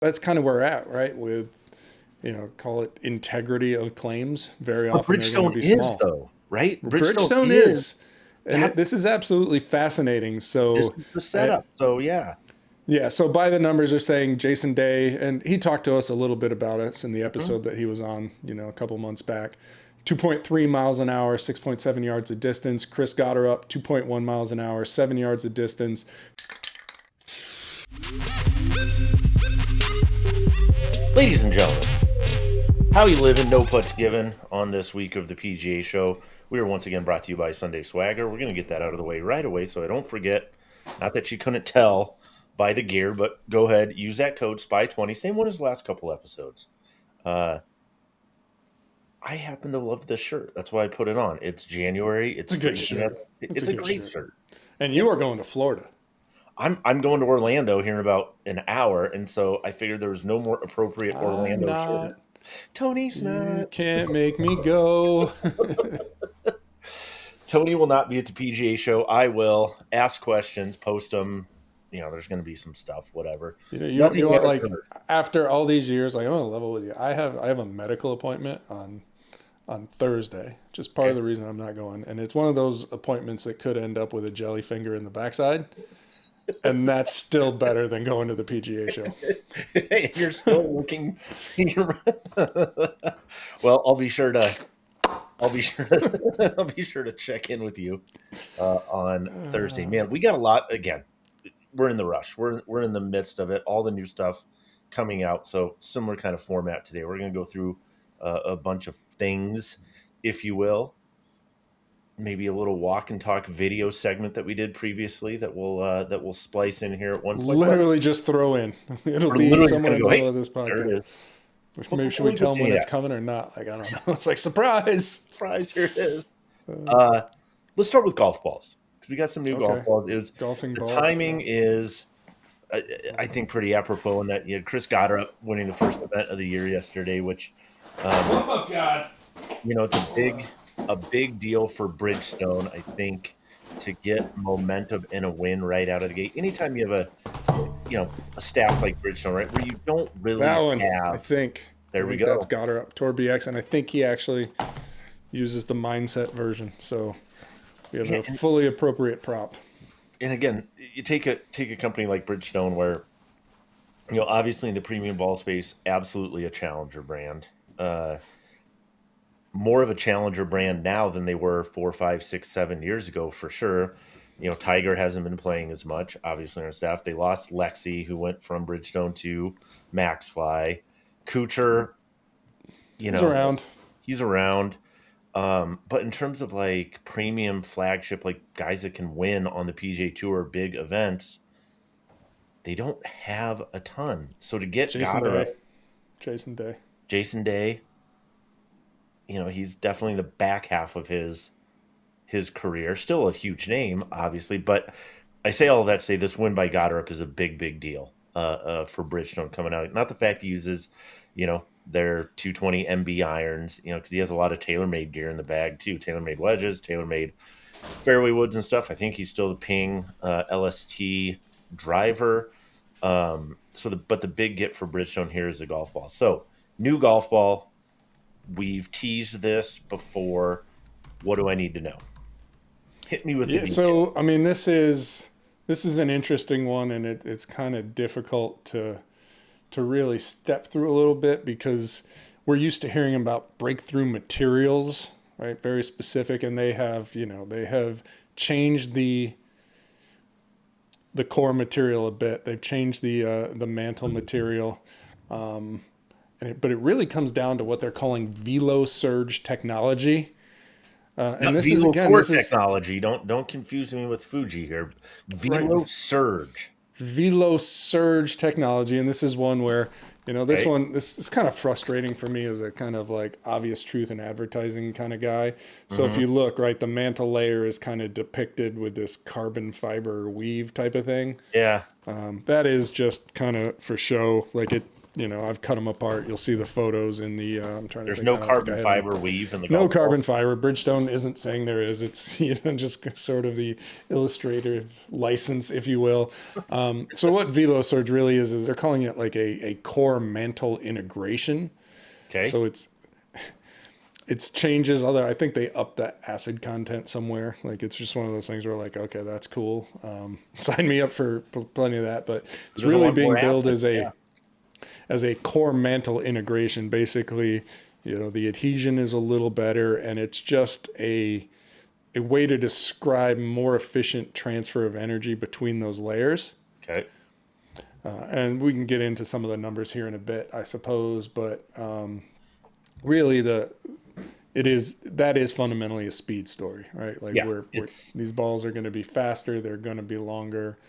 that's kind of where we're at, right? With, call it integrity of claims. Very But often they're going to Bridgestone be is small. though, right? Bridgestone Bridgestone is is, and that. this is absolutely fascinating. This So, is the I, setup. So yeah. yeah, so by the numbers are saying Jason Day, and he talked to us a little bit about us in the Mhm. episode that he was on, a couple months back. 2.3 miles an hour, 6.7 yards of distance. Chris got her up 2.1 miles an hour, 7 yards of distance. Ladies and gentlemen, how you living? No putts given on this week of the PGA Show. We are once again brought to you by Sunday Swagger. We're going to get that out of the way right away so I don't forget. Not that you couldn't tell by the gear, but go ahead, use that code SPY20, same one as the last couple episodes. I happen to love this shirt. That's why I put it on. It's January. It's a good shirt. It's a great shirt. And you are going to Florida. I'm going to Orlando here in about an hour, and so I figured there was no more appropriate Orlando shirt. Tony's not. You can't make me go. Tony will not be at the PGA Show. I will ask questions, post them. There's going to be some stuff, whatever. You want, like, after all these years, like, I'm on a level with you. I have a medical appointment on Thursday, just part of the reason I'm not going. And it's one of those appointments that could end up with a jelly finger in the backside. And that's still better than going to the PGA Show. You're still looking. Well, I'll be sure to check in with you on Thursday. Man, we got a lot. Again, we're in the rush. We're in the midst of it. All the new stuff coming out. So similar kind of format today. We're going to go through a bunch of things, if you will. Maybe a little walk and talk video segment that we did previously that we'll splice in here at one point. Literally just throw in. It'll be somewhere in the middle of this podcast. Maybe should we tell them when it's coming or not? Like, I don't know. It's like, surprise. Surprise, here it is. Let's start with golf balls. Because we got some new golf balls. Golfing balls. The timing is, I think, pretty apropos in that you had Chris Goddard winning the first event of the year yesterday, which, oh, God. It's a big deal for Bridgestone, I think, to get momentum and a win right out of the gate. Anytime you have a staff like Bridgestone, right, where you don't really have. I think. There we go. That's got her up. Tour BX, and I think he actually uses the mindset version. So we have a fully appropriate prop. And again, you take a company like Bridgestone, where obviously in the premium ball space, absolutely a challenger brand. More of a challenger brand now than they were 4, 5, 6, 7 years ago, for sure. Tiger hasn't been playing as much, obviously, on our staff. They lost Lexi, who went from Bridgestone to MaxFly. Kuchar, he's around. But in terms of like premium flagship, like guys that can win on the PGA Tour, big events, they don't have a ton. So to get Jason Day, he's definitely the back half of his career. Still a huge name, obviously, but I say all of that to say this win by Goddard is a big, big deal for Bridgestone coming out. Not the fact he uses, their 220 MB irons, because he has a lot of TaylorMade gear in the bag too. TaylorMade wedges, TaylorMade fairway woods and stuff. I think he's still the Ping LST driver. But the big get for Bridgestone here is the golf ball. So new golf ball. We've teased this before. What do I need to know? Hit me with the details. So, I mean, this is an interesting one, and it's kind of difficult to really step through a little bit because we're used to hearing about breakthrough materials, right? Very specific, and they have changed the core material a bit. They've changed the mantle material. But it really comes down to what they're calling velo surge technology. And this is technology. Don't confuse me with Fuji here. Velo surge. Velo surge technology, and this is one where this is kind of frustrating for me as a kind of like obvious truth in advertising kind of guy. So if you look, right, the mantle layer is kind of depicted with this carbon fiber weave type of thing. Yeah. That is just kind of for show. Like I've cut them apart. You'll see the photos in the. I'm trying to. There's no carbon fiber weave in the. No carbon fiber. Bridgestone isn't saying there is. It's just sort of the illustrative license, if you will. So what Velo Surge really is they're calling it like a core mantle integration. Okay. So it's changes. Although I think they upped that acid content somewhere. Like it's just one of those things where like, okay, that's cool. Sign me up for plenty of that. But it's really being billed as a core mantle integration. Basically, the adhesion is a little better, and it's just a way to describe more efficient transfer of energy between those layers. Okay. And we can get into some of the numbers here in a bit, I suppose, but really that is fundamentally a speed story, right? Like these balls are going to be faster, they're going to be longer.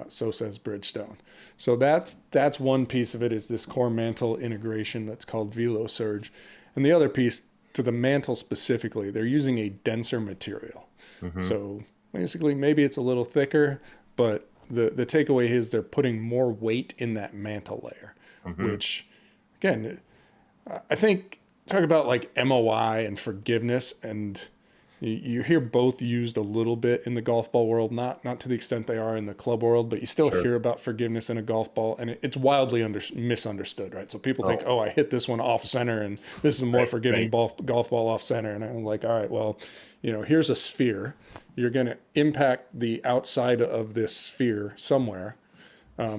So says Bridgestone. So that's one piece of it, is this core mantle integration that's called Velo Surge. And the other piece, to the mantle specifically, they're using a denser material. Mm-hmm. So basically maybe it's a little thicker, but the takeaway is they're putting more weight in that mantle layer, mm-hmm. which again, I think talk about like MOI and forgiveness, and you hear both used a little bit in the golf ball world, not to the extent they are in the club world, but you still hear about forgiveness in a golf ball, and it's wildly misunderstood, right? So people think, I hit this one off center, and this is a more forgiving golf ball off center. And I'm like, all right, well, here's a sphere. You're going to impact the outside of this sphere somewhere.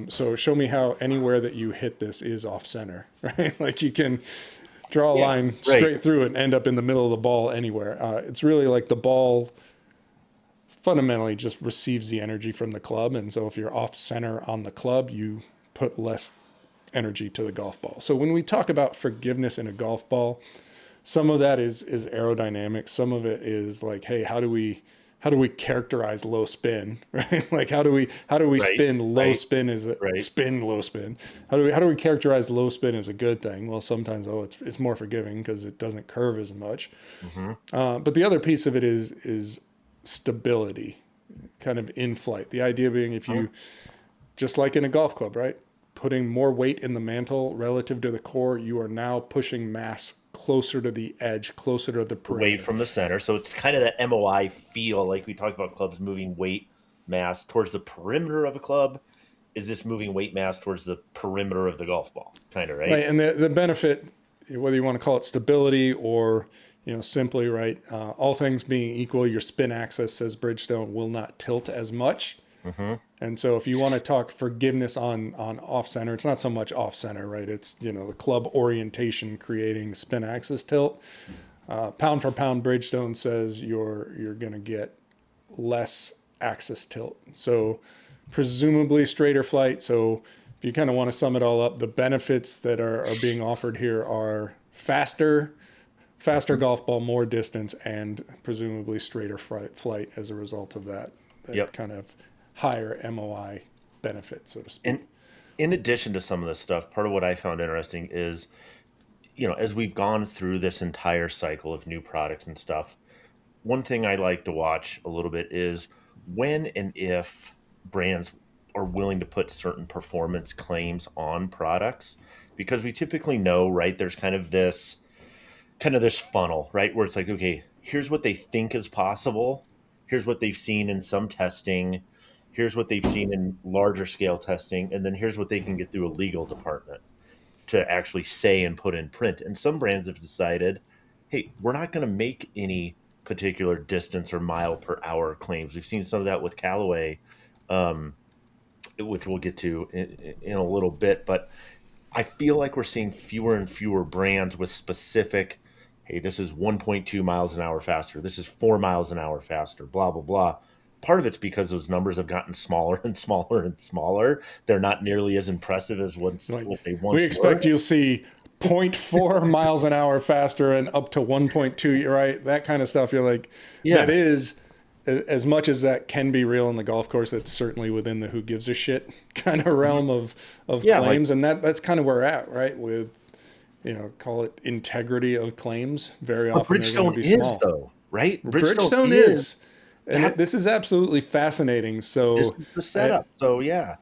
So show me how anywhere that you hit this is off center, right? Like you can draw a line straight through it and end up in the middle of the ball anywhere. It's really like the ball fundamentally just receives the energy from the club. And so if you're off center on the club, you put less energy to the golf ball. So when we talk about forgiveness in a golf ball, some of that is aerodynamics. Some of it is like, hey, how do we characterize low spin, right? Like how do we spin low spin as a spin low spin? How do we characterize low spin as a good thing? Well, sometimes it's more forgiving because it doesn't curve as much. Mm-hmm. But the other piece of it is stability, kind of in flight. The idea being if you just like in a golf club, right? Putting more weight in the mantle relative to the core, you are now pushing mass closer to the edge, closer to the perimeter. Away from the center. So it's kind of that MOI feel, like we talked about clubs moving weight mass towards the perimeter of a club. Is this moving weight mass towards the perimeter of the golf ball? Kind of, right? Right, and the benefit, whether you want to call it stability or simply, right, all things being equal, your spin axis, says Bridgestone, will not tilt as much. Mm-hmm. And so if you want to talk forgiveness on off center, it's not so much off center, right? It's, the club orientation creating spin axis tilt. Pound for pound, Bridgestone says you're going to get less axis tilt. So presumably straighter flight. So if you kind of want to sum it all up, the benefits that are being offered here are faster golf ball, more distance, and presumably straighter flight as a result of that kind of higher MOI benefit, so to speak. And in addition to some of this stuff, part of what I found interesting is, as we've gone through this entire cycle of new products and stuff, one thing I like to watch a little bit is when and if brands are willing to put certain performance claims on products, because we typically know, right, there's kind of this funnel, right, where it's like, okay, here's what they think is possible, here's what they've seen in some testing, here's what they've seen in larger scale testing, and then here's what they can get through a legal department to actually say and put in print. And some brands have decided, hey, we're not going to make any particular distance or mile per hour claims. We've seen some of that with Callaway, which we'll get to in a little bit. But I feel like we're seeing fewer and fewer brands with specific, hey, this is 1.2 miles an hour faster, this is 4 miles an hour faster, blah, blah, blah. Part of it's because those numbers have gotten smaller and smaller and smaller. They're not nearly as impressive as what they once were. We expect you'll see 0.4 miles an hour faster and up to 1.2, right? That kind of stuff. You're like, that is, as much as that can be real in the golf course, it's certainly within the who gives a shit kind of realm of claims. And that's kind of where we're at, right? With, call it integrity of claims. Very often they're going to be small. Though, right? Bridgestone is. And this is absolutely fascinating. So this is the setup. So yeah.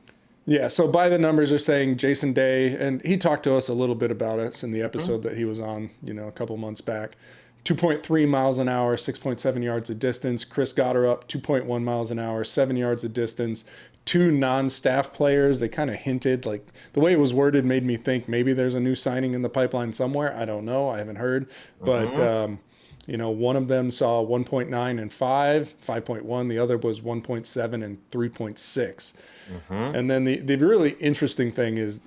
Yeah, so by the numbers, they're saying Jason Day, and he talked to us a little bit about it in the episode that he was on, a couple months back. 2.3 miles an hour, 6.7 yards of distance. Chris Gotterup, 2.1 miles an hour, 7 yards of distance. Two non-staff players, they kind of hinted, like the way it was worded made me think maybe there's a new signing in the pipeline somewhere. I don't know. I haven't heard. But, one of them saw 1.9 and 5.1. The other was 1.7 and 3.6. And then the really interesting thing is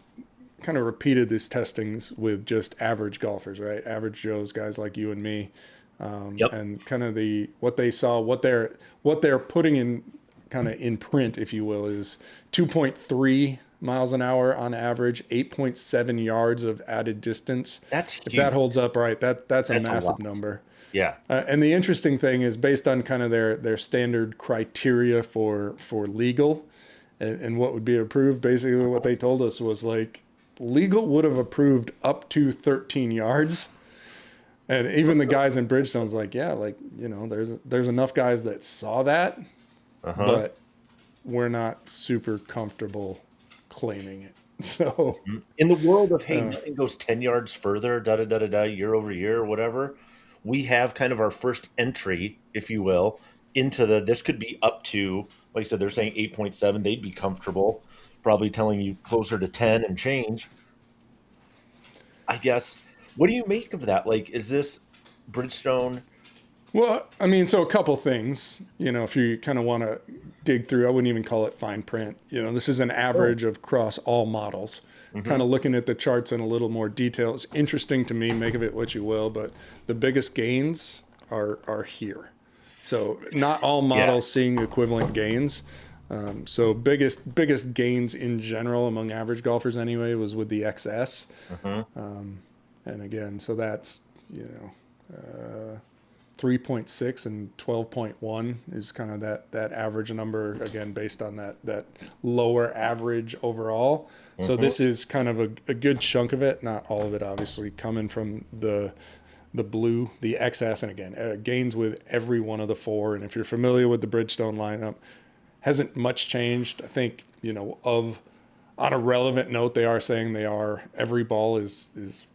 kind of repeated these testings with just average golfers, right? Average Joes, guys like you and me. And kind of what they saw, what they're putting in kind of in print, if you will, is 2.3 miles an hour on average, 8.7 yards of added distance. That's huge. If that holds up right, that's a massive number. Yeah. And the interesting thing is based on kind of their standard criteria for legal and what would be approved, basically what they told us was like legal would have approved up to 13 yards. And even the guys in Bridgestone's like, yeah, like, there's enough guys that saw that, but we're not super comfortable claiming it. So in the world of, hey, nothing goes 10 yards further, year over year or whatever, we have kind of our first entry, if you will, into this could be up to, like I said, they're saying 8.7. They'd be comfortable, probably telling you closer to 10 and change. I guess. What do you make of that? Like, is this Bridgestone? Well, I mean, so a couple things, if you kind of want to dig through, I wouldn't even call it fine print. This is an average of across all models. Kind of looking at the charts in a little more detail. It's interesting to me, make of it what you will, but the biggest gains are here. So not all models seeing equivalent gains. So biggest gains in general among average golfers anyway was with the XS. And again, so that's, 3.6 and 12.1 is kind of that average number, again, based on that lower average overall. So this is kind of a good chunk of it, not all of it, obviously, coming from the blue, the XS, and again, gains with every one of the four. And if you're familiar with the Bridgestone lineup, hasn't much changed. I think, on a relevant note, they are saying every ball is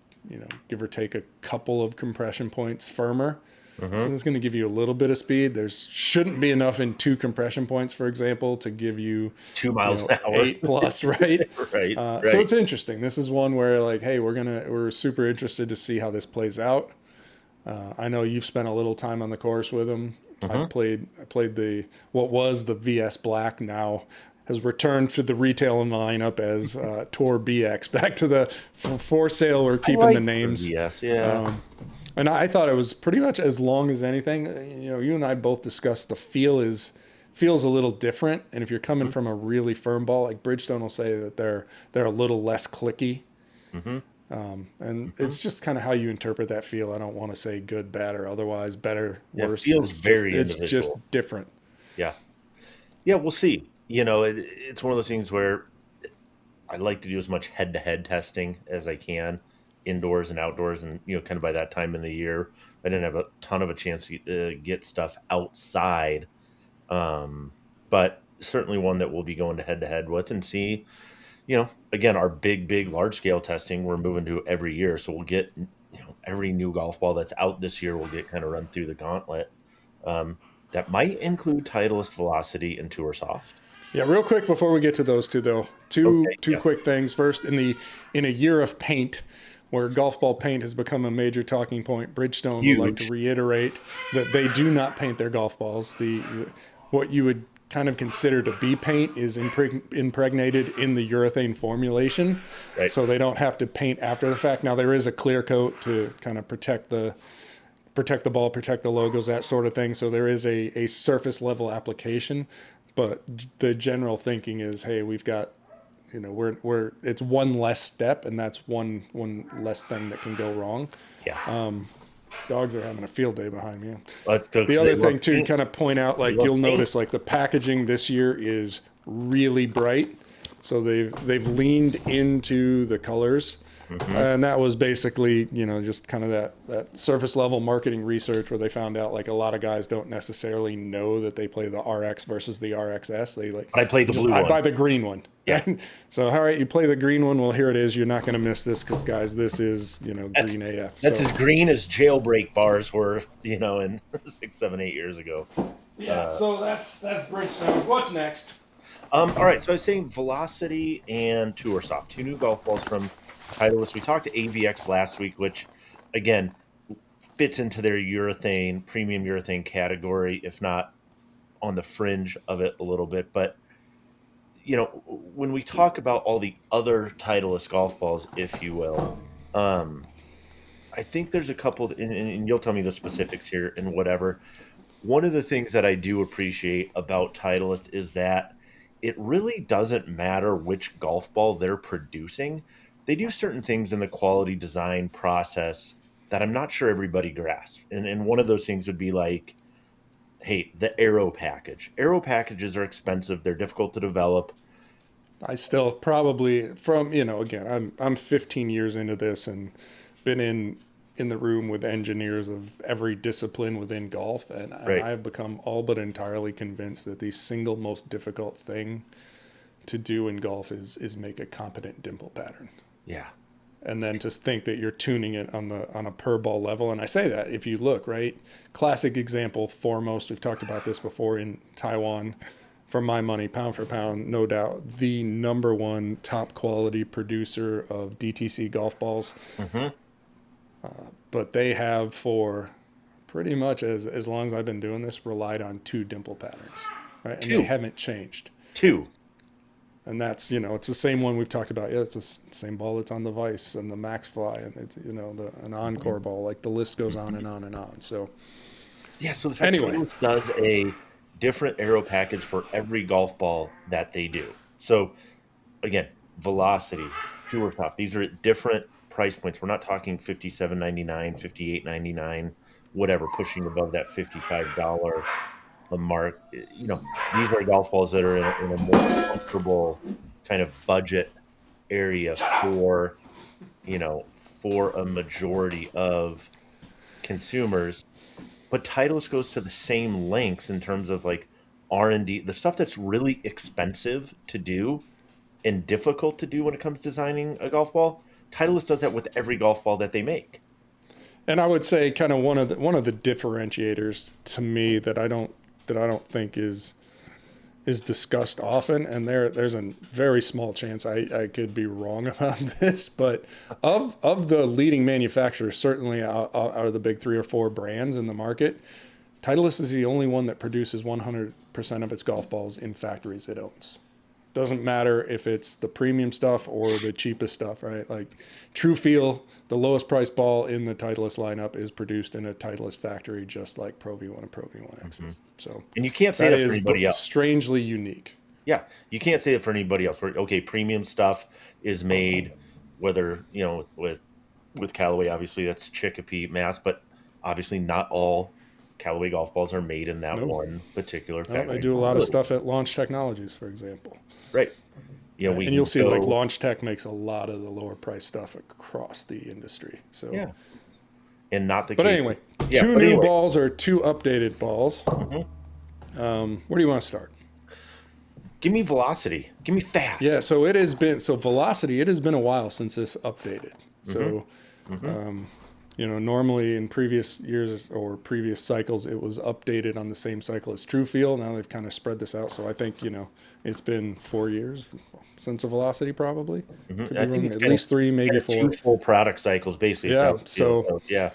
give or take a couple of compression points firmer. So that's going to give you a little bit of speed. There shouldn't be enough in 2 compression points, for example, to give you 2 miles an hour, 8 plus, right? right. So it's interesting. This is one where like, hey, we're super interested to see how this plays out. I know you've spent a little time on the course with them. I played what was the VS Black, now has returned to the retail lineup as Tour BX. Back to the for sale. We're keeping the names. Yes, yeah. And I thought it was pretty much as long as anything. You and I both discussed the feels a little different. And if you're coming from a really firm ball, like Bridgestone will say that they're a little less clicky. And it's just kind of how you interpret that feel. I don't want to say good, bad, or otherwise, better, worse. It feels it's just different. Yeah. Yeah, we'll see. It's one of those things where I like to do as much head-to-head testing as I can, indoors and outdoors, and kind of by that time in the year I didn't have a ton of a chance to get stuff outside, but certainly one that we'll be going to head with and see. Again, our big large scale testing we're moving to every year, so we'll get every new golf ball that's out this year will get kind of run through the gauntlet. That might include Titleist, Velocity, and Tour Soft. Yeah, real quick before we get to those two though, two quick things. First, in a year of paint, where golf ball paint has become a major talking point, Bridgestone would like to reiterate that they do not paint their golf balls. What you would kind of consider to be paint is impregnated in the urethane formulation, right. So they don't have to paint after the fact. Now there is a clear coat to kind of protect the ball, protect the logos, that sort of thing. So there is a surface level application, but the general thinking is, hey, we've got, it's one less step, and that's one less thing that can go wrong. Yeah. Dogs are having a field day behind me. The other thing too, kind of point out, like you'll notice, like the packaging this year is really bright, so they've leaned into the colors, and that was basically just kind of that surface level marketing research where they found out like a lot of guys don't necessarily know that they play the RX versus the RXS. I play the blue one. I buy the green one. Yeah. And so, all right, you play the green one. Well, here it is. You're not going to miss this because, guys, this is, green AF. That's as green as jailbreak bars were, in 6, 7, 8 years ago. Yeah, so that's Bridgestone. What's next? All right, so I was saying Velocity and Tour Soft, 2 new golf balls from Titleist. We talked to AVX last week, which, again, fits into their premium urethane category, if not on the fringe of it a little bit. But, when we talk about all the other Titleist golf balls, if you will, I think there's a couple, and you'll tell me the specifics here and whatever. One of the things that I do appreciate about Titleist is that it really doesn't matter which golf ball they're producing. They do certain things in the quality design process that I'm not sure everybody grasps. And one of those things would be like, hey, the aero package. Aero packages are expensive. They're difficult to develop. I still probably again, I'm 15 years into this and been in the room with engineers of every discipline within golf, and Right. I have become all but entirely convinced that the single most difficult thing to do in golf is make a competent dimple pattern. Yeah. And then just think that you're tuning it on a per ball level. And I say that if you look, right, classic example, foremost, we've talked about this before, in Taiwan, for my money, pound for pound, no doubt, the number one top quality producer of DTC golf balls. Mm-hmm. But they have, for pretty much as long as I've been doing this, relied on 2 dimple patterns, right? And they haven't changed. 2. And that's, it's the same one we've talked about. Yeah, it's the same ball that's on the Vice and the Max Fly, and it's, an Encore ball. Like, the list goes on and on and on. So, yeah, so the fact that Titleist does a different aero package for every golf ball that they do. So, again, Velocity, Tour Soft, these are at different price points. We're not talking $57.99, $58.99, whatever, pushing above that $55 a mark. These are golf balls that are in a more comfortable kind of budget area for a majority of consumers. But Titleist goes to the same lengths in terms of like R&D, the stuff that's really expensive to do and difficult to do when it comes to designing a golf ball. Titleist does that with every golf ball that they make. And I would say kind of one of the differentiators to me that I don't think is discussed often, and there's a very small chance I could be wrong about this, but of the leading manufacturers, certainly out of the big 3 or 4 brands in the market, Titleist is the only one that produces 100% of its golf balls in factories it owns. Doesn't matter if it's the premium stuff or the cheapest stuff, right? Like True Feel, the lowest price ball in the Titleist lineup, is produced in a Titleist factory, just like Pro V1 and Pro V1X. Mm-hmm. So, and you can't say that for anybody else. Strangely unique. Yeah, you can't say that for anybody else. Okay, premium stuff is made, whether with Callaway, obviously that's Chicopee, Mass, but obviously not all Callaway golf balls are made in that one particular factory. They do a lot of stuff at Launch Technologies, for example. Right. And you'll see like Launch Tech makes a lot of the lower price stuff across the industry. So yeah. And not the But case. anyway, 2 new balls or 2 updated balls. Mm-hmm. Where do you want to start? Give me Velocity. Give me fast. Yeah, so Velocity, it has been a while since this updated. So normally in previous years or previous cycles, it was updated on the same cycle as True Feel. Now they've kind of spread this out. So I think, it's been 4 years since a Velocity, probably. Mm-hmm. I think at least 3, maybe 4. 2 full product cycles, basically. Yeah. Yeah.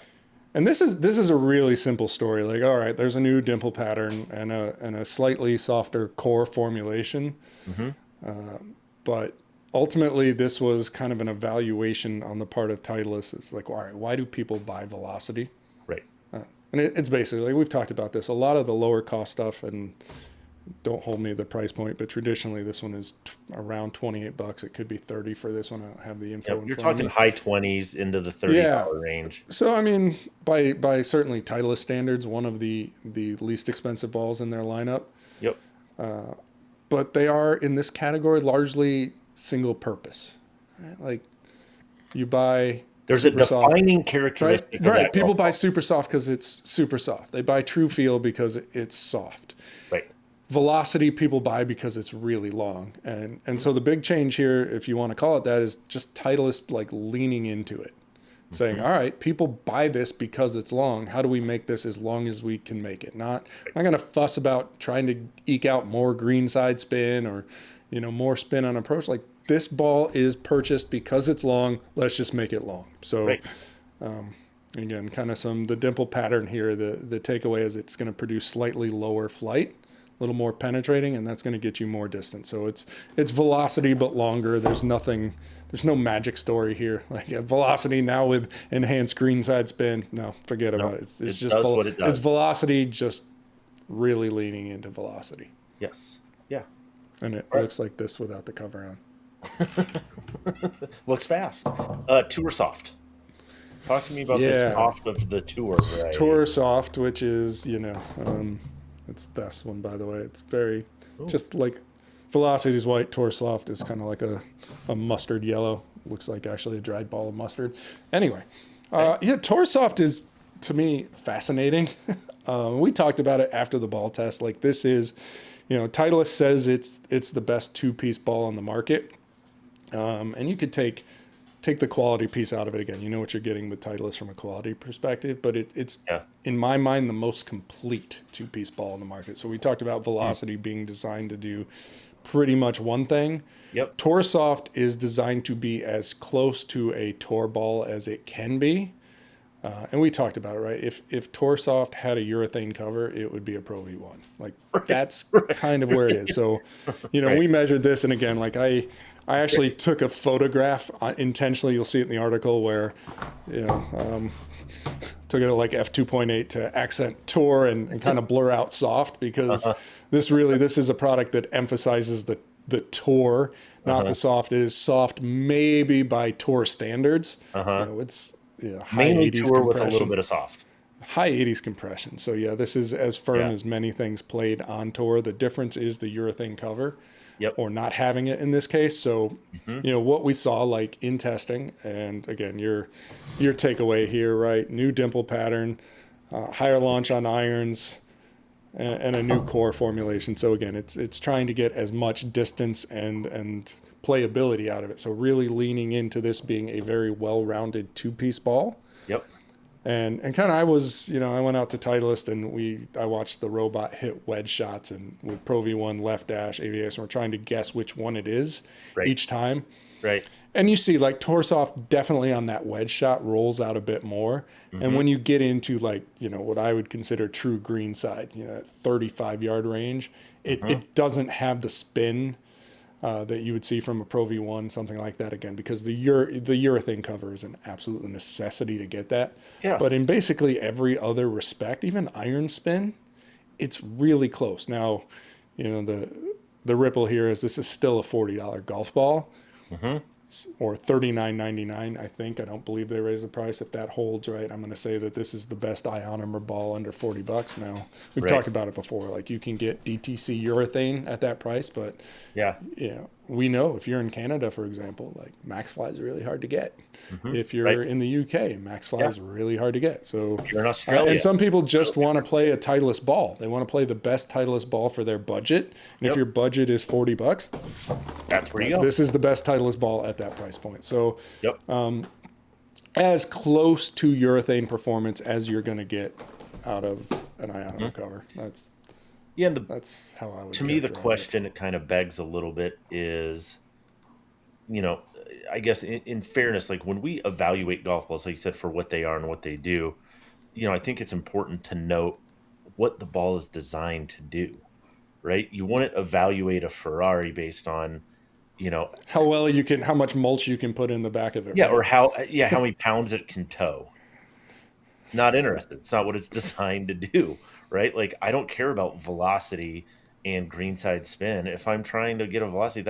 And this is a really simple story. Like, all right, there's a new dimple pattern and a slightly softer core formulation. Mm-hmm. But ultimately, this was kind of an evaluation on the part of Titleist. It's like, all right, why do people buy Velocity? Right. And it's basically, like we've talked about this, a lot of the lower cost stuff, and don't hold me to the price point, but traditionally this one is around $28. It could be $30 for this one. I don't have the info. You're talking high 20s into the $30 range. So, I mean, by certainly Titleist standards, one of the least expensive balls in their lineup. Yep. But they are in this category largely single purpose. Right? Like you buy there's a defining characteristic. Right. People buy Super Soft because it's super soft. They buy True Feel because it's soft. Right. velocity people buy because it's really long. And so the big change here, if you want to call it that, is just Titleist like leaning into it. Saying, all right, people buy this because it's long. How do we make this as long as we can make it? Not going to fuss about trying to eke out more greenside spin or, more spin on approach. Like, this ball is purchased because it's long. Let's just make it long. So, again, kind of the dimple pattern here. The takeaway is it's going to produce slightly lower flight, a little more penetrating, and that's going to get you more distance. So it's velocity but longer. There's no magic story here. Like a velocity now with enhanced greenside spin. No, forget about it. It's just it's velocity, just really leaning into velocity. Yes. Yeah. And it looks like this without the cover on. Looks fast. Tour Soft. Talk to me about the soft of the Tour variety. Tour Soft, which is, it's this one, by the way. It's very, just like Velocity is white. Tour Soft is kind of like a mustard yellow. Looks like actually a dried ball of mustard. Anyway, Tour Soft is, to me, fascinating. We talked about it after the ball test. Like, this is, Titleist says it's the best two-piece ball on the market. And you could take the quality piece out of it again. You know what you're getting with Titleist from a quality perspective, but it's in my mind, the most complete two-piece ball in the market. So we talked about Velocity being designed to do pretty much one thing. Yep. Tour Soft is designed to be as close to a tour ball as it can be. And we talked about it, right? If Tour Soft had a urethane cover, it would be a Pro V1. Like, that's kind of where it is. So, we measured this, and again, like I actually took a photograph intentionally. You'll see it in the article where, took it at like f2.8 to accent Tour and kind of blur out Soft, because this is a product that emphasizes the Tour, not the Soft. It is soft maybe by Tour standards. It's high mainly 80s Tour compression. with a little bit of soft. High 80s compression. So this is as firm as many things played on Tour. The difference is the urethane cover. Yep. Or not having it in this case. So, what we saw like in testing, and again, your takeaway here, right? New dimple pattern, higher launch on irons, and a new core formulation. So again, it's trying to get as much distance and playability out of it. So really leaning into this being a very well-rounded two-piece ball. Yep. And kind of I went out to Titleist and I watched the robot hit wedge shots and with Pro V1 left dash AVS, and we're trying to guess which one it is each time. Right. And you see like Tour Soft definitely on that wedge shot rolls out a bit more. And when you get into like, what I would consider true greenside, 35-yard range, it doesn't have the spin that you would see from a Pro V1, something like that, again, because the urethane cover is an absolute necessity to get that. Yeah. But in basically every other respect, even iron spin, it's really close. Now, the ripple here is this is still a $40 golf ball, or $39.99, I think. I don't believe they raised the price. If that holds, right, I'm going to say that this is the best ionomer ball under $40. Now, we've talked about it before. Like, you can get DTC urethane at that price, but we know if you're in Canada, for example, like MaxFly is really hard to get. If you're in the UK, MaxFly is really hard to get. So if you're in Australia, and some people just want to play a Titleist ball. They want to play the best Titleist ball for their budget. And if your budget is $40, that's where you go. This is the best Titleist ball at that price point. So as close to urethane performance as you're going to get out of an ionomer cover. That's how I would. To me, the question it kind of begs a little bit is, I guess in fairness, like when we evaluate golf balls, like you said, for what they are and what they do, I think it's important to note what the ball is designed to do, right? You wouldn't evaluate a Ferrari based on, how much mulch you can put in the back of it. Yeah. Right? Or how many pounds it can tow. Not interested. It's not what it's designed to do, right? Like, I don't care about velocity and greenside spin. If I'm trying to get a velocity,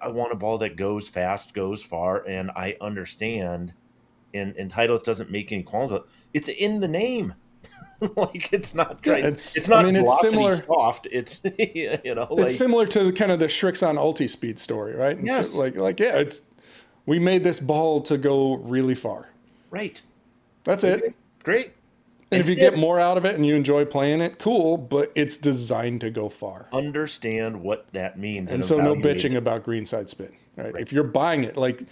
I want a ball that goes fast, goes far, and I understand. And Titleist doesn't make any qualms, but it's in the name. Like, it's not great. It's not. It's similar. Soft. It's it's similar to kind of the Shrixon Ulti-Speed story, right? And yes. So, we made this ball to go really far. Right. That's it. Great. And if you get more out of it and you enjoy playing it, cool, but it's designed to go far. Understand what that means. And so no bitching about greenside spin, right? If you're buying it, like,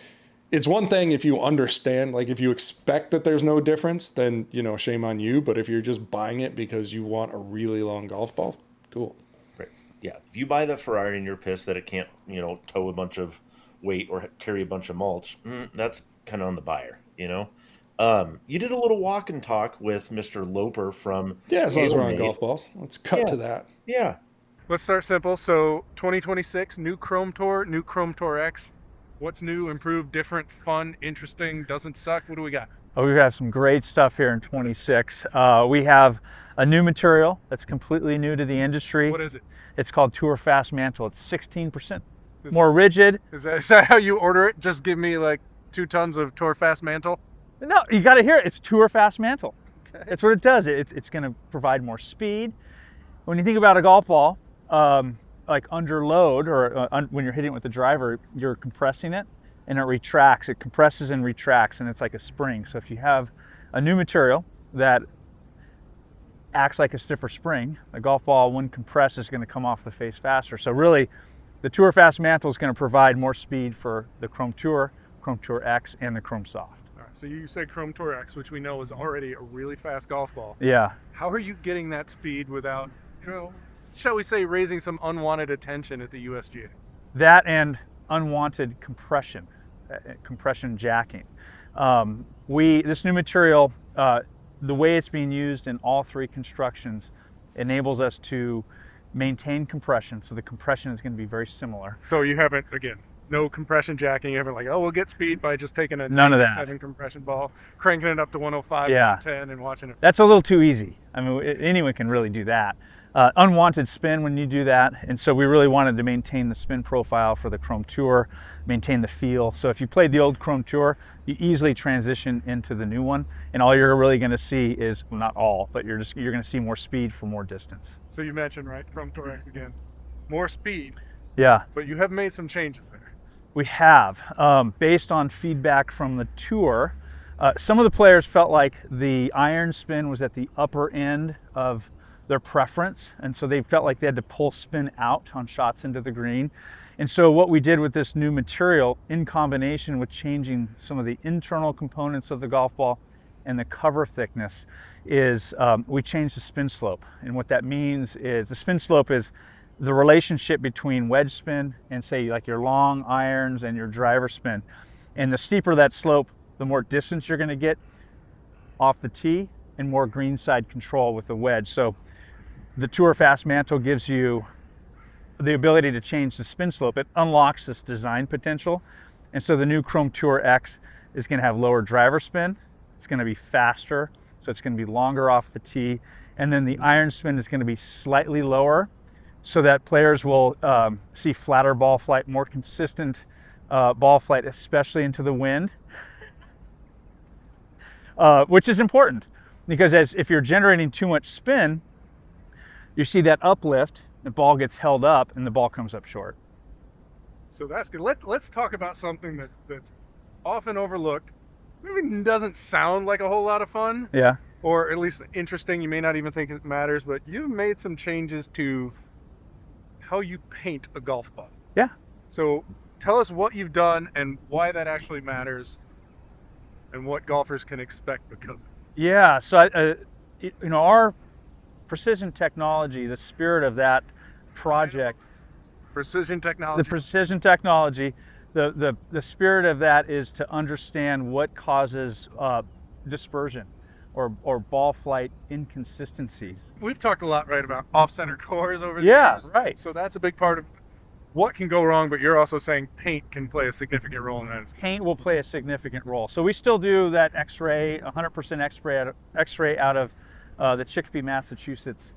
it's one thing if you understand, like if you expect that there's no difference, then, you know, shame on you. But if you're just buying it because you want a really long golf ball, cool. Right. Yeah. If you buy the Ferrari and you're pissed that it can't, you know, tow a bunch of weight or carry a bunch of mulch, that's kind of on the buyer, you know? You did a little walk and talk with Mr. Loper from... Yeah, as long as we're on golf balls. Let's cut to that. Yeah. Let's start simple. So 2026, new Chrome Tour, new Chrome Tour X. What's new, improved, different, fun, interesting, doesn't suck? What do we got? Oh, we've got some great stuff here in 26. We have a new material that's completely new to the industry. What is it? It's called Tour Fast Mantle. It's 16% more rigid. Is that how you order it? Just give me like 2 tons of Tour Fast Mantle? No, you got to hear it. It's Tour Fast Mantle. Okay. That's what it does. It's going to provide more speed. When you think about a golf ball, like under load or when you're hitting it with the driver, you're compressing it and it retracts. It compresses and retracts, and it's like a spring. So if you have a new material that acts like a stiffer spring, the golf ball, when compressed, is going to come off the face faster. So really, the Tour Fast Mantle is going to provide more speed for the Chrome Tour X, and the Chrome Soft. All right, so you said Chrome Tour X, which we know is already a really fast golf ball. Yeah. How are you getting that speed without, you know, shall we say, raising some unwanted attention at the USGA? That and unwanted compression jacking. This new material, the way it's being used in all 3 constructions, enables us to maintain compression. So the compression is going to be very similar. So you haven't, again, no compression jacking. You haven't like, oh, we'll get speed by just taking a none of that 7 compression ball, cranking it up to 105, 110, and watching it. That's a little too easy. I mean, anyone can really do that. Unwanted spin when you do that, and so we really wanted to maintain the spin profile for the Chrome Tour, maintain the feel. So if you played the old Chrome Tour, you easily transition into the new one, and all you're really going to see is, well, not all, but you're going to see more speed for more distance. So you mentioned, right, Chrome Tour X again, more speed. Yeah. But you have made some changes there. We have, based on feedback from the tour. Some of the players felt like the iron spin was at the upper end of their preference, and so they felt like they had to pull spin out on shots into the green. And so what we did with this new material, in combination with changing some of the internal components of the golf ball and the cover thickness, is we changed the spin slope. And what that means is the spin slope is the relationship between wedge spin and, say, like your long irons and your driver spin. And the steeper that slope, the more distance you're going to get off the tee and more greenside control with the wedge. So the Tour Fast Mantle gives you the ability to change the spin slope. It unlocks this design potential. And so the new Chrome Tour X is going to have lower driver spin. It's going to be faster, so it's going to be longer off the tee. And then the iron spin is going to be slightly lower, so that players will see flatter ball flight, more consistent ball flight, especially into the wind, which is important, because if you're generating too much spin, you see that uplift, the ball gets held up, and the ball comes up short. So that's good. Let's talk about something that's often overlooked. Maybe doesn't sound like a whole lot of fun. Yeah. Or at least interesting. You may not even think it matters, but you've made some changes to how you paint a golf ball. Yeah. So tell us what you've done and why that actually matters, and what golfers can expect because of it. Yeah. So our precision technology, the spirit of that project, precision technology. The precision technology, the spirit of that is to understand what causes dispersion or ball flight inconsistencies. We've talked a lot, right, about off-center cores over the years. Yeah, Right. So that's a big part of what can go wrong, but you're also saying paint can play a significant role in that. Paint will play a significant role. So we still do that X-ray, 100% X-ray out of the Chicopee, Massachusetts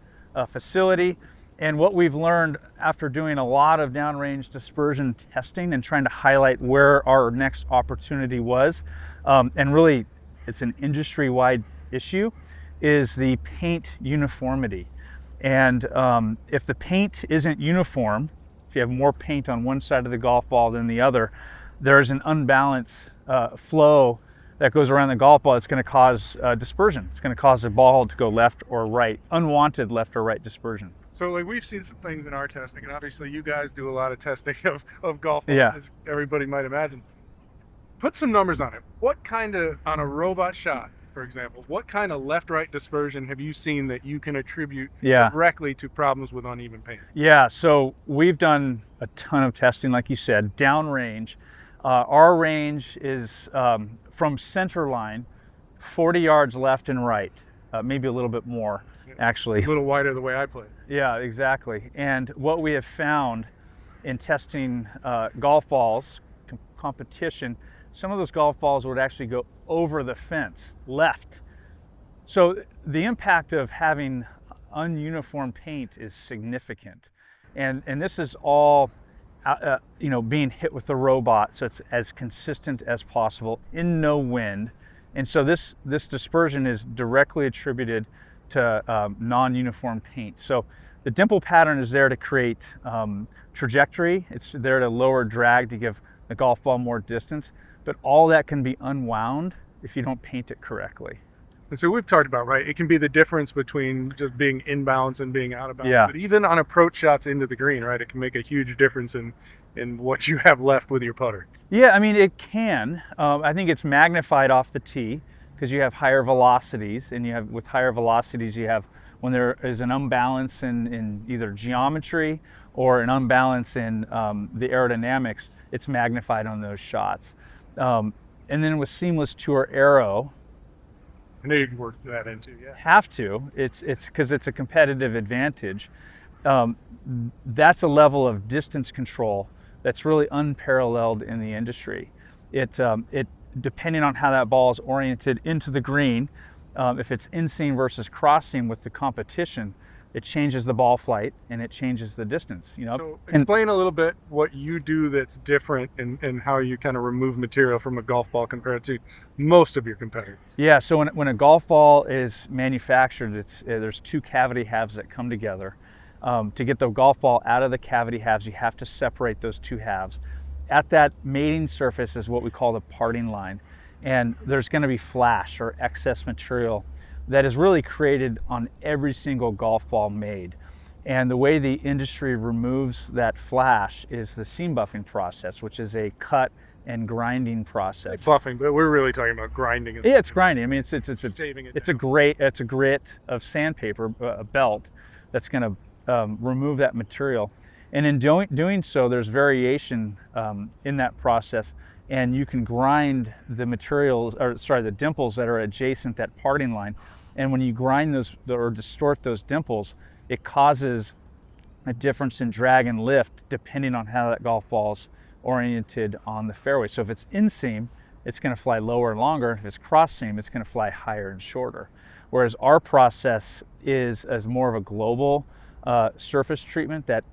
facility. And what we've learned after doing a lot of downrange dispersion testing and trying to highlight where our next opportunity was, and really it's an industry-wide issue, is the paint uniformity. And if the paint isn't uniform, if you have more paint on one side of the golf ball than the other, there's an unbalanced flow that goes around the golf ball, it's going to cause dispersion. It's going to cause the ball to go left or right, unwanted left or right dispersion. So like we've seen some things in our testing, and obviously you guys do a lot of testing of golf balls, Yeah. as everybody might imagine. Put some numbers on it. What kind of, on a robot shot, for example, what kind of left-right dispersion have you seen that you can attribute directly to problems with uneven paint? Yeah, so we've done a ton of testing, like you said, downrange. Our range is from center line, 40 yards left and right, maybe a little bit more, actually. A little wider the way I play. Yeah, exactly. And what we have found in testing golf balls, competition, some of those golf balls would actually go over the fence, left. So the impact of having ununiform paint is significant. And this is all being hit with the robot, so it's as consistent as possible in no wind. And so this dispersion is directly attributed to non-uniform paint. So the dimple pattern is there to create trajectory. It's there to lower drag to give the golf ball more distance, but all that can be unwound if you don't paint it correctly. And so we've talked about, right, it can be the difference between just being inbounds and being out of bounds. Yeah. But even on approach shots into the green, right, it can make a huge difference in what you have left with your putter. Yeah, I mean, it can. I think it's magnified off the tee because you have higher velocities, and you have, with higher velocities, you have, when there is an unbalance in either geometry or an unbalance in the aerodynamics, it's magnified on those shots. And then with seamless tour aero, I know you can work that into, yeah. Have to. It's because it's a competitive advantage. That's a level of distance control that's really unparalleled in the industry. It depending on how that ball is oriented into the green, if it's inseam versus cross seam with the competition, it changes the ball flight and it changes the distance. So explain a little bit what you do that's different and how you kind of remove material from a golf ball compared to most of your competitors. Yeah, so when a golf ball is manufactured, there's two cavity halves that come together. To get the golf ball out of the cavity halves, you have to separate those two halves. At that mating surface is what we call the parting line, and there's going to be flash or excess material that is really created on every single golf ball made. And the way the industry removes that flash is the seam buffing process, which is a cut and grinding process. It's buffing, but we're really talking about grinding. Yeah, it's grinding. I mean, it's a grit of sandpaper, a belt that's going to remove that material. And in doing so, there's variation in that process, and you can grind the materials, the dimples that are adjacent that parting line. And when you grind those or distort those dimples, it causes a difference in drag and lift depending on how that golf ball's oriented on the fairway. So if it's inseam, it's going to fly lower and longer. If it's cross seam, it's going to fly higher and shorter. Whereas our process is as more of a global surface treatment that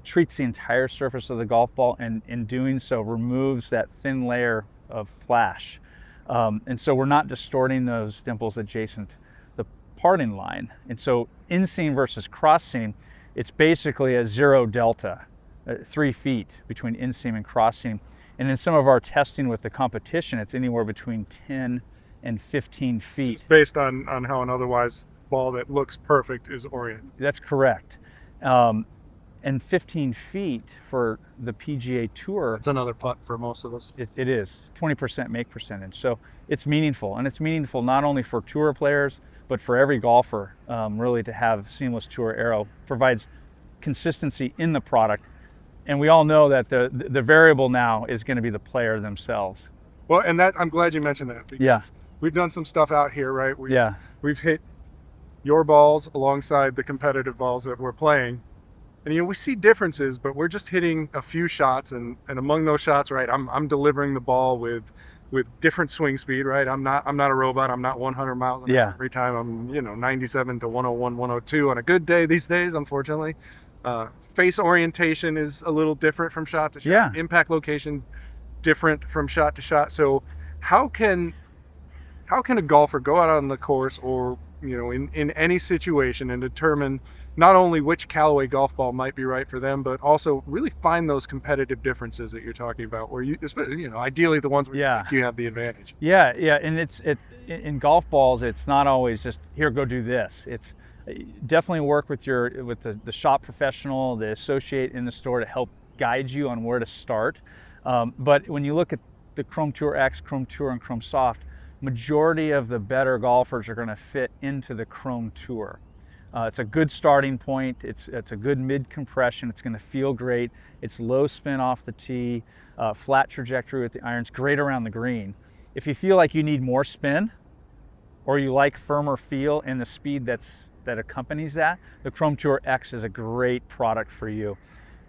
treats the entire surface of the golf ball, and in doing so removes that thin layer of flash. And so we're not distorting those dimples adjacent the parting line. And so inseam versus cross seam, it's basically a zero delta, 3 feet between inseam and cross seam. And in some of our testing with the competition, it's anywhere between 10 and 15 feet. It's based on how an otherwise ball that looks perfect is oriented. That's correct. And 15 feet for the PGA Tour. It's another putt for most of us. It is 20% make percentage. So it's meaningful, and it's meaningful not only for tour players, but for every golfer. Really, to have seamless tour aero provides consistency in the product. And we all know that the variable now is going to be the player themselves. Well, and that, I'm glad you mentioned that, because we've done some stuff out here, right? We've hit your balls alongside the competitive balls that we're playing. And we see differences, but we're just hitting a few shots, and among those shots, right, I'm delivering the ball with different swing speed, right? I'm not a robot. I'm not 100 miles an hour every time. I'm 97 to 101, 102 on a good day these days, unfortunately. Face orientation is a little different from shot to shot. Yeah. Impact location different from shot to shot. So how can a golfer go out on the course or in any situation and determine not only which Callaway golf ball might be right for them, but also really find those competitive differences that you're talking about, where ideally the ones where you have the advantage. Yeah, and it's in golf balls, it's not always just here, go do this. It's definitely work with the shop professional, the associate in the store to help guide you on where to start. But when you look at the Chrome Tour X, Chrome Tour, and Chrome Soft, majority of the better golfers are going to fit into the Chrome Tour. It's a good starting point. It's a good mid compression. It's going to feel great. It's low spin off the tee, flat trajectory with the irons, great around the green. If you feel like you need more spin, or you like firmer feel and the speed that accompanies that, the Chrome Tour X is a great product for you.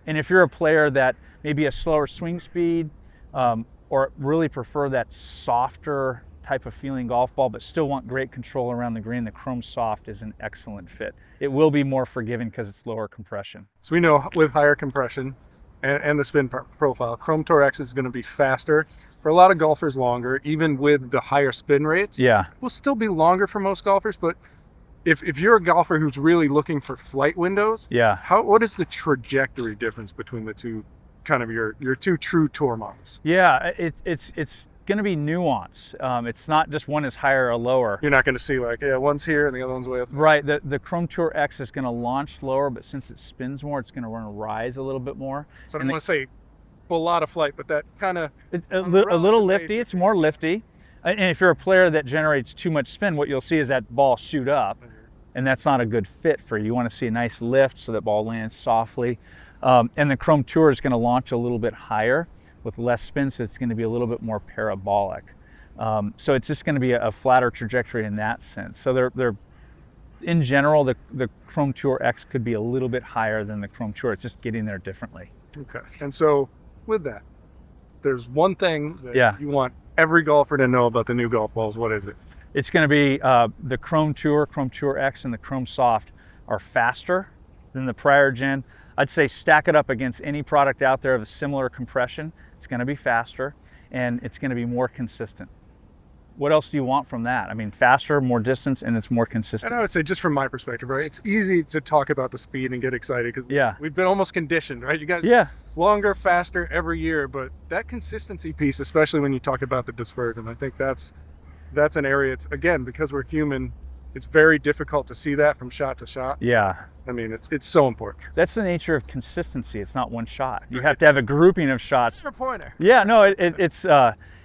And if you're a player that maybe a slower swing speed, or really prefer that softer type of feeling golf ball, but still want great control around the green, the Chrome Soft is an excellent fit. It will be more forgiving because it's lower compression. So we know with higher compression and the spin profile, Chrome Tour X is going to be faster. For a lot of golfers, longer, even with the higher spin rates. Yeah. Will still be longer for most golfers, but if you're a golfer who's really looking for flight windows, what is the trajectory difference between the two, kind of your two true tour models? Yeah, it's going to be nuance. It's not just one is higher or lower. You're not going to see one's here and the other one's way up. Right. The Chrome Tour X is going to launch lower, but since it spins more, it's going to rise a little bit more. So I don't want to say a lot of flight, but that kind of a little lifty. It's more lifty. And if you're a player that generates too much spin, what you'll see is that ball shoot up, and that's not a good fit for you. You want to see a nice lift so that ball lands softly. And the Chrome Tour is going to launch a little bit higher with less spin, so it's going to be a little bit more parabolic. So it's just going to be a flatter trajectory in that sense. So they're in general, the Chrome Tour X could be a little bit higher than the Chrome Tour. It's just getting there differently. Okay. And so with that, there's one thing that you want every golfer to know about the new golf balls. What is it? It's going to be the Chrome Tour X, and the Chrome Soft are faster than the prior gen. I'd say stack it up against any product out there of a similar compression. It's going to be faster, and it's going to be more consistent. What else do you want from that? I mean, faster, more distance, and it's more consistent. And I would say, just from my perspective, right, it's easy to talk about the speed and get excited because we've been almost conditioned, right? You guys, longer, faster every year, but that consistency piece, especially when you talk about the dispersion, I think that's an area. It's, again, because we're human, it's very difficult to see that from shot to shot. Yeah. I mean, it's so important. That's the nature of consistency. It's not one shot. You have to have a grouping of shots. It's your pointer. Yeah, no, it's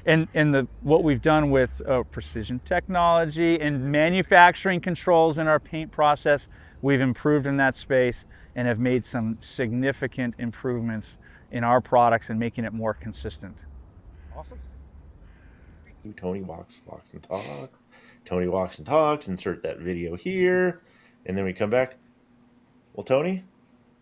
and what we've done with precision technology and manufacturing controls in our paint process, we've improved in that space and have made some significant improvements in our products and making it more consistent. Awesome. Tony walks and talks. Tony walks and talks. Insert that video here, and then we come back. Well, Tony,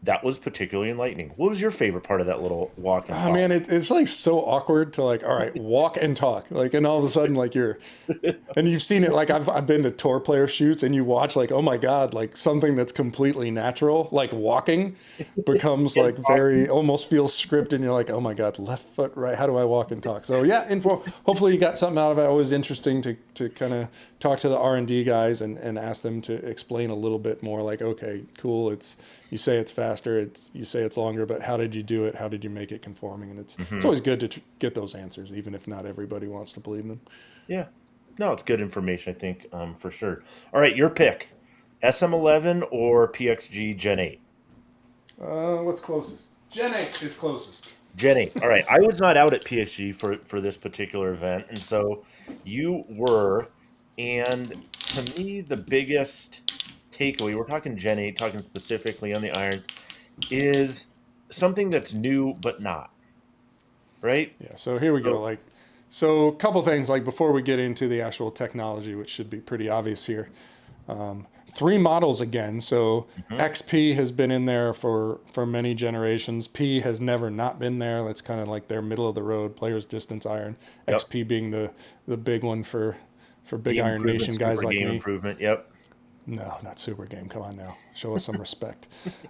that was particularly enlightening. What was your favorite part of that little walk and talk? Man, it's like so awkward to like, all right, walk and talk. Like, and all of a sudden, like and you've seen it, like I've been to tour player shoots and you watch like, oh my God, like something that's completely natural, like walking becomes like almost feels scripted. And you're like, oh my God, left foot, right. How do I walk and talk? So yeah, hopefully you got something out of it. Always interesting to kind of talk to the R&D guys and ask them to explain a little bit more like, okay, cool. You say it's faster, you say it's longer, but how did you do it? How did you make it conforming? And it's always good to get those answers, even if not everybody wants to believe them. Yeah. No, it's good information, I think, for sure. All right, your pick, SM11 or PXG Gen 8? What's closest? Gen 8 is closest. Gen 8. All right. I was not out at PXG for this particular event, and so you were. And to me, the biggest takeaway, we're talking Gen 8, talking specifically on the irons, is something that's new but not. Right? Yeah, so here we go. So a couple things, like before we get into the actual technology, which should be pretty obvious here. 3 models again. So XP has been in there for many generations. P has never not been there. That's kind of like their middle of the road players distance iron. Yep. XP being the big one for big Iron Nation guys like me. Improvement. Yep. No, not super game. Come on now, show us some respect.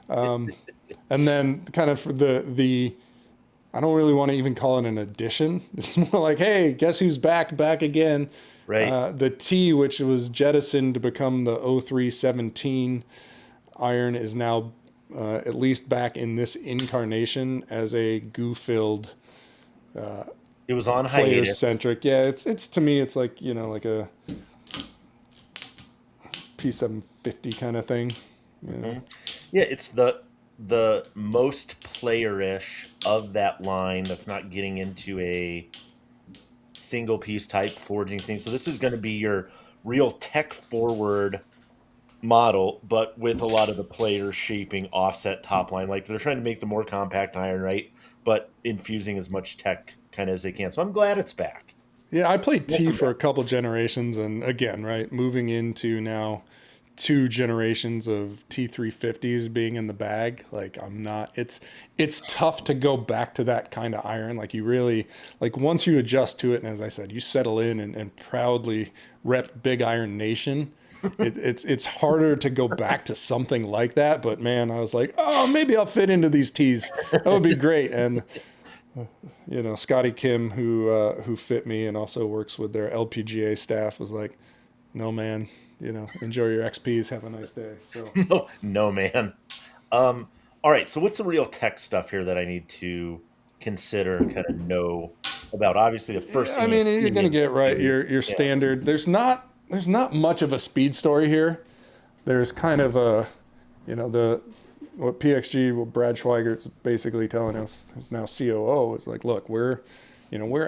And then kind of the I don't really want to even call it an addition. It's more like, hey, guess who's back again? Right. The T, which was jettisoned to become the 0317 iron, is now at least back in this incarnation as a goo-filled, It was on player hiatus. centric. Yeah, it's to me, it's like, like a P750 kind of thing. Yeah, it's the most player-ish of that line that's not getting into a single piece type forging thing. So this is going to be your real tech forward model, but with a lot of the player shaping offset top line. Like they're trying to make the more compact iron, right? But infusing as much tech kind of as they can. So I'm glad it's back. Yeah, I played T Welcome for a back. couple generations, and again, right, moving into now 2 generations of T350s being in the bag, like I'm not, it's tough to go back to that kind of iron. Like you really, like once you adjust to it, and as I said, you settle in and proudly rep Big Iron Nation, it's harder to go back to something like that. But man, I was like, oh, maybe I'll fit into these tees. That would be great. And Scotty Kim, who fit me and also works with their LPGA staff, was like, no, man, enjoy your XPs. Have a nice day. So No, man. All right. So what's the real tech stuff here that I need to consider and kind of know about? Obviously, the first I thing mean, is you're gonna premium get right speed. your Yeah. standard. There's not much of a speed story here. There's kind of a, what PXG, what Brad Schweigert's basically telling us, who's now COO, is like, look, we're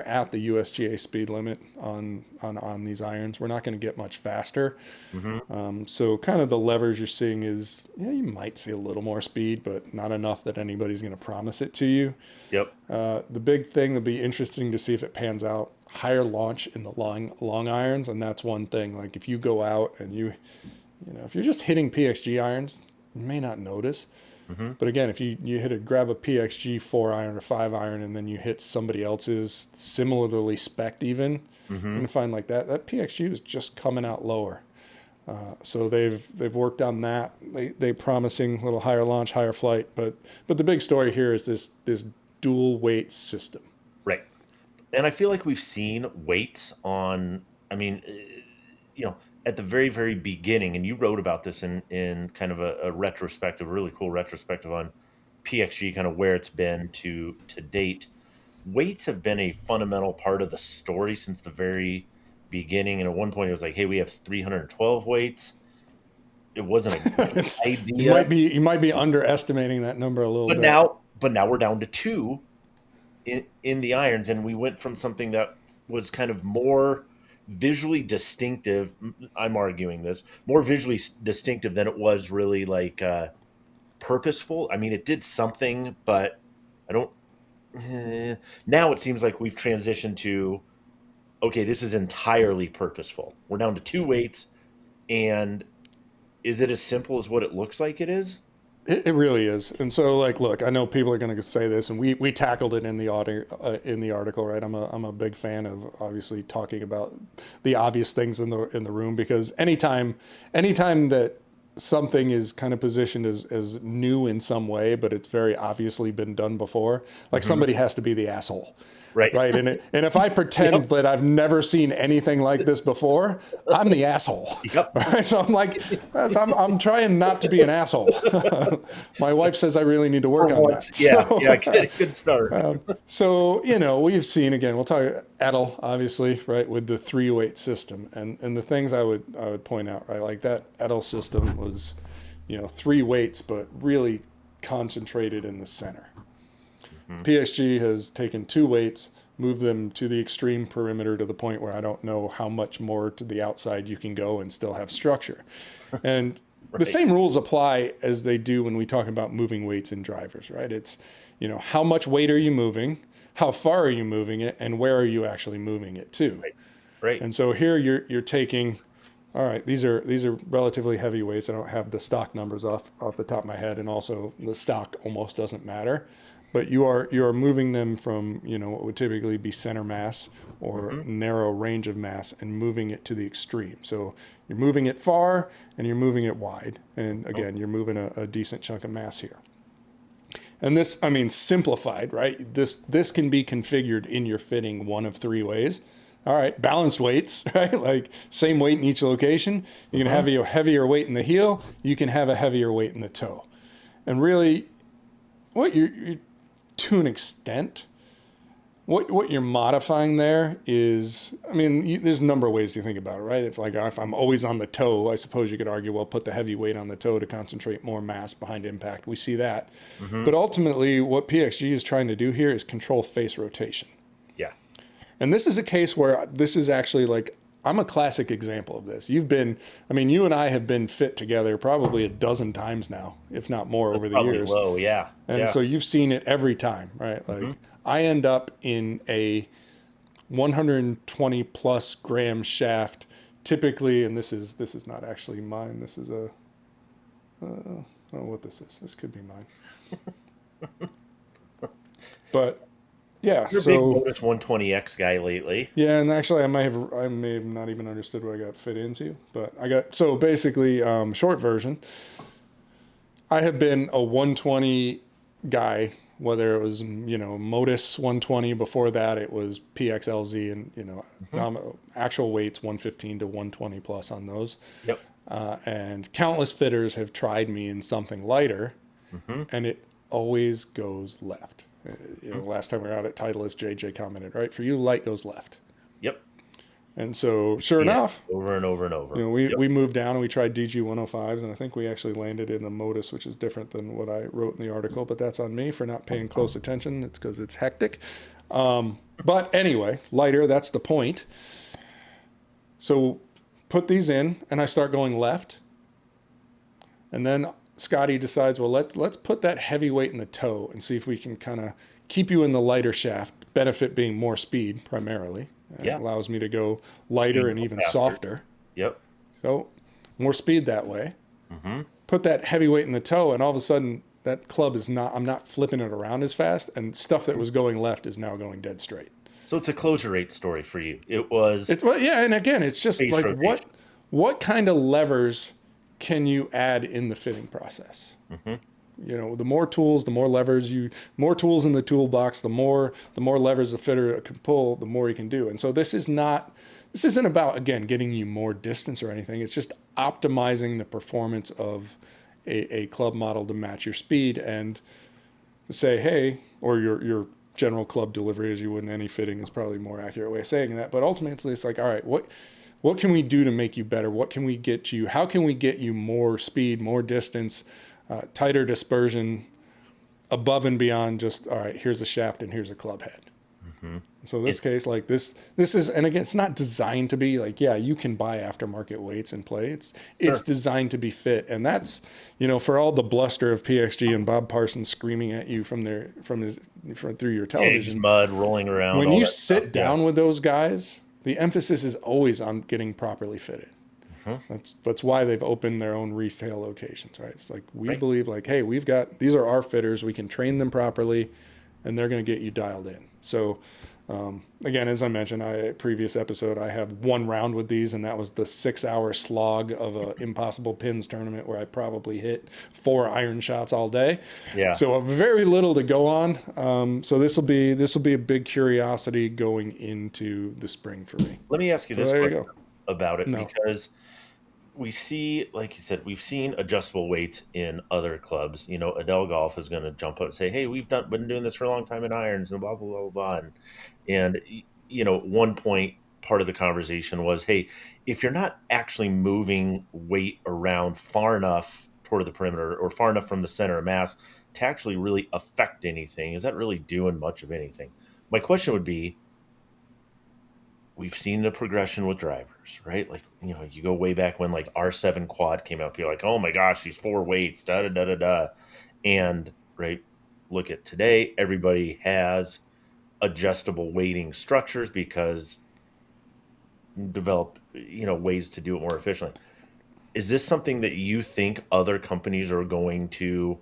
at the USGA speed limit on these irons. We're not going to get much faster. So kind of the levers you're seeing is, you might see a little more speed, but not enough that anybody's going to promise it to you. Yep. The big thing that'll be interesting to see if it pans out, higher launch in the long irons, and that's one thing. Like if you go out and if you're just hitting PXG irons, you may not notice. But again, if you grab a PXG 4 iron or 5 iron and then you hit somebody else's similarly spec'd even, you're gonna find like that PXG is just coming out lower. So they've worked on that. They promising a little higher launch, higher flight, but the big story here is this dual weight system. Right. And I feel like we've seen weights on, I mean, at the very, very beginning, and you wrote about this in kind of a retrospective, a really cool retrospective on PXG, kind of where it's been to date. Weights have been a fundamental part of the story since the very beginning. And at one point, it was like, hey, we have 312 weights. It wasn't a good idea. You might be underestimating that number a little bit. But now we're down to 2 in the irons, and we went from something that was kind of more visually distinctive. I'm arguing this more visually distinctive than it was really like purposeful. I mean, it did something, but I don't. Now it seems like we've transitioned to, okay, this is entirely purposeful. We're down to 2 weights, and is it as simple as what it looks like it is? It really is. And so, like, look, I know people are going to say this, and we tackled it in the article, right? I'm a big fan of obviously talking about the obvious things in the room, because anytime that something is kind of positioned as new in some way, but it's very obviously been done before, like somebody has to be the asshole. Right. And if I pretend that I've never seen anything like this before, I'm the asshole. Yep. Right? So I'm like, I'm trying not to be an asshole. My wife says I really need to work on that. Yeah, good start. So, we've seen, again, we'll talk Edel, obviously, right, with the 3-weight system. And the things I would point out, right, like that Edel system was, 3 weights, but really concentrated in the center. PXG has taken 2 weights, moved them to the extreme perimeter to the point where I don't know how much more to the outside you can go and still have structure. And the same rules apply as they do when we talk about moving weights in drivers, right? It's, how much weight are you moving, how far are you moving it, and where are you actually moving it to? Right. And so here you're taking, all right, these are relatively heavy weights. I don't have the stock numbers off the top of my head, and also the stock almost doesn't matter. But you are moving them from, what would typically be center mass or narrow range of mass, and moving it to the extreme. So you're moving it far and you're moving it wide. And again, you're moving a decent chunk of mass here. And this, simplified, right? This can be configured in your fitting one of 3 ways. All right, balanced weights, right? Like same weight in each location. You can have a heavier weight in the heel. You can have a heavier weight in the toe. And really, what you're to an extent, what you're modifying there is, I mean, there's a number of ways to think about it, right? If I'm always on the toe, I suppose you could argue, well, put the heavy weight on the toe to concentrate more mass behind impact. We see that. But ultimately, what PXG is trying to do here is control face rotation. Yeah. And this is a case where this is actually like, I'm a classic example of this. You and I have been fit together probably a dozen times now, if not more, over the years. Low, yeah. And so you've seen it every time, right? Like I end up in a 120 plus gram shaft, typically, and this is not actually mine. This is I don't know what this is. This could be mine. But yeah, you're a big Lotus 120X guy lately. Yeah, and actually, I may have not even understood what I got fit into, but so basically, short version. I have been a 120 guy, whether it was Modus 120. Before that, it was PXLZ, and actual weights 115 to 120 plus on those. Yep. And countless fitters have tried me in something lighter, and it always goes left. Last time we were out at Titleist, JJ commented, right? For you, light goes left. Yep. And so, sure enough, over and over and over. We moved down and we tried DG 105s, and I think we actually landed in a Modus, which is different than what I wrote in the article. But that's on me for not paying close attention. It's because it's hectic. But anyway, lighter. That's the point. So, put these in, and I start going left, and then Scotty decides, well, let's put that heavy weight in the toe and see if we can kind of keep you in the lighter shaft, benefit being more speed primarily. It allows me to go lighter and even softer. Yep. So more speed that way. Put that heavy weight in the toe, and all of a sudden that club I'm not flipping it around as fast, and stuff that was going left is now going dead straight. So it's a closure rate story for you. And again, it's just like rotation. What kind of levers can you add in the fitting process? The more tools, the more levers more tools in the toolbox, the more levers the fitter can pull, the more you can do. And so this isn't about, again, getting you more distance or anything. It's just optimizing the performance of a club model to match your speed and say, hey, or your general club delivery, as you would in any fitting, is probably a more accurate way of saying that. But ultimately it's like, all right, what can we do to make you better? What can we get you? How can we get you more speed, more distance, tighter dispersion, above and beyond just, all right, here's a shaft and here's a club head. So this case, like this is, and again, it's not designed to be like, yeah, you can buy aftermarket weights and play. It's designed to be fit. And that's, for all the bluster of PXG and Bob Parsons screaming at you from through your television, mud rolling around. When you sit down with those guys, the emphasis is always on getting properly fitted. That's why they've opened their own retail locations, right? It's like we believe like, hey, these are our fitters. We can train them properly, and they're going to get you dialed in. So again, as I mentioned, previous episode, I have one round with these, and that was the 6-hour slog of a Impossible Pins tournament where I probably hit 4 iron shots all day. Yeah. So very little to go on. So this will be a big curiosity going into the spring for me. Let me ask you this about it, because we see, like you said, we've seen adjustable weights in other clubs. Adele Golf is going to jump up and say, hey, we've been doing this for a long time in irons and blah, blah, blah, blah. And one point, part of the conversation was, hey, if you're not actually moving weight around far enough toward the perimeter or far enough from the center of mass to actually really affect anything, is that really doing much of anything? My question would be, we've seen the progression with drivers, right? Like, you go way back when like R7 quad came out, you're like, oh my gosh, these 4 weights, da da da da da. And right, look at today, everybody has adjustable weighting structures because develop, ways to do it more efficiently. Is this something that you think other companies are going to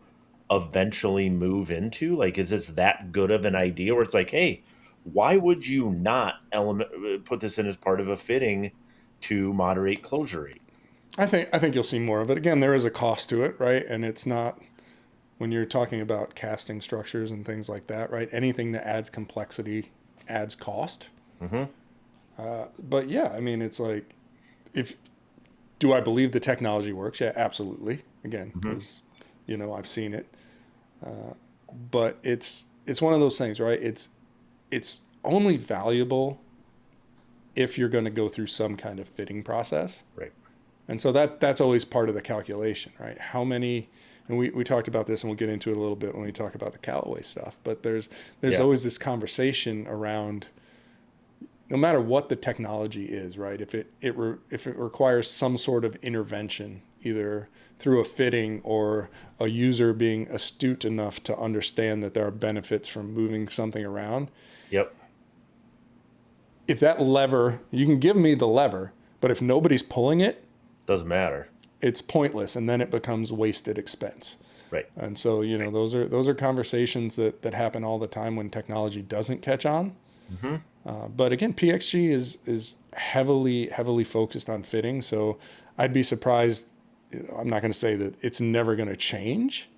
eventually move into? Like, is this that good of an idea where it's like, hey, why would you not put this in as part of a fitting to moderate closure rate? I think you'll see more of it. Again, there is a cost to it, right? And it's not, when you're talking about casting structures and things like that, right? Anything that adds complexity adds cost. But yeah, I mean, it's like, do I believe the technology works? Yeah, absolutely. Again, because, I've seen it. But it's one of those things, right? It's only valuable if you're going to go through some kind of fitting process. Right. And so that's always part of the calculation, right? How many, and we talked about this, and we'll get into it a little bit when we talk about the Callaway stuff, but there's always this conversation around, no matter what the technology is, right? If it requires some sort of intervention, either through a fitting or a user being astute enough to understand that there are benefits from moving something around. Yep. If that lever, you can give me the lever, but if nobody's pulling it, doesn't matter. It's pointless, and then it becomes wasted expense. Right. And so, those are conversations that happen all the time when technology doesn't catch on. But again, PXG is heavily focused on fitting. So I'd be surprised. I'm not going to say that it's never going to change.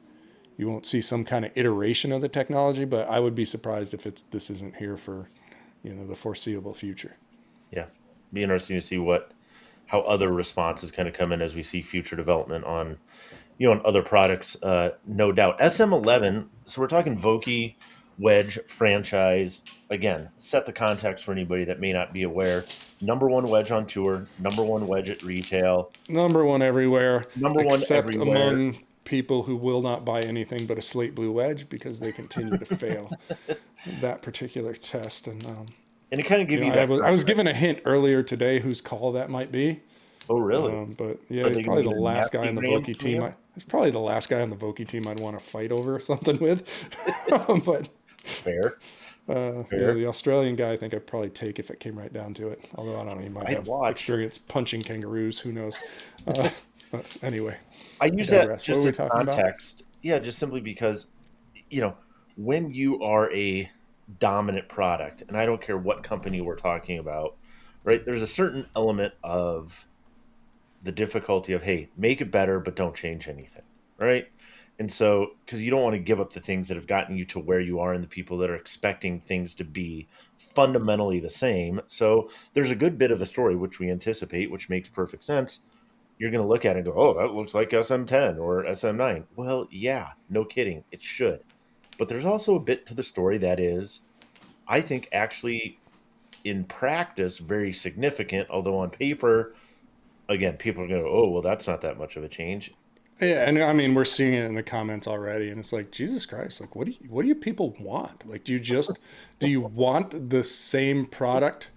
You won't see some kind of iteration of the technology, but I would be surprised if this isn't here for, the foreseeable future. Yeah. Be interesting to see how other responses kind of come in as we see future development on, on other products. No doubt. SM11. So we're talking Vokey wedge franchise. Again, set the context for anybody that may not be aware. Number one wedge on tour, number one wedge at retail, number one everywhere, except among people who will not buy anything but a slate blue wedge because they continue to fail that particular test. And it kind of gives you that. I was given a hint earlier today whose call that might be. Oh, really? But yeah, he's probably the last guy on the Vokey team. He's probably the last guy on the Vokey team I'd want to fight over something with. But fair. Yeah, the Australian guy I think I'd probably take if it came right down to it. Although I don't know, he might have experience punching kangaroos. Who knows? But anyway, I use that just in context. About? Yeah, just simply because, when you are a dominant product, and I don't care what company we're talking about, right? There's a certain element of the difficulty of, hey, make it better, but don't change anything, right? And so, because you don't want to give up the things that have gotten you to where you are and the people that are expecting things to be fundamentally the same. So there's a good bit of the story, which we anticipate, which makes perfect sense. You're going to look at it and go, oh, that looks like SM10 or SM9. Well, yeah, no kidding. It should. But there's also a bit to the story that is, I think, actually in practice, very significant. Although on paper, again, people are going to go, oh, well, that's not that much of a change. Yeah, and I mean, we're seeing it in the comments already, and it's like, Jesus Christ, like, what do you people want? Like, do you want the same product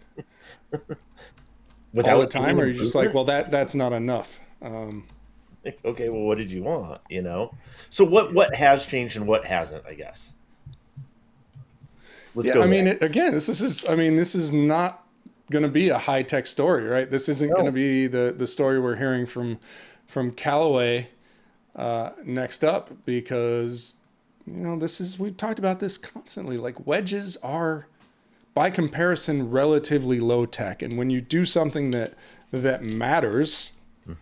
all the time, or are you just like, well, that's not enough? Okay, well, what did you want? So what has changed and what hasn't? I guess. Let's go. I mean, this is not going to be a high tech story, right? This isn't going to be the story we're hearing from Callaway. Next up, because we've talked about this constantly, like wedges are by comparison relatively low tech, and when you do something that matters,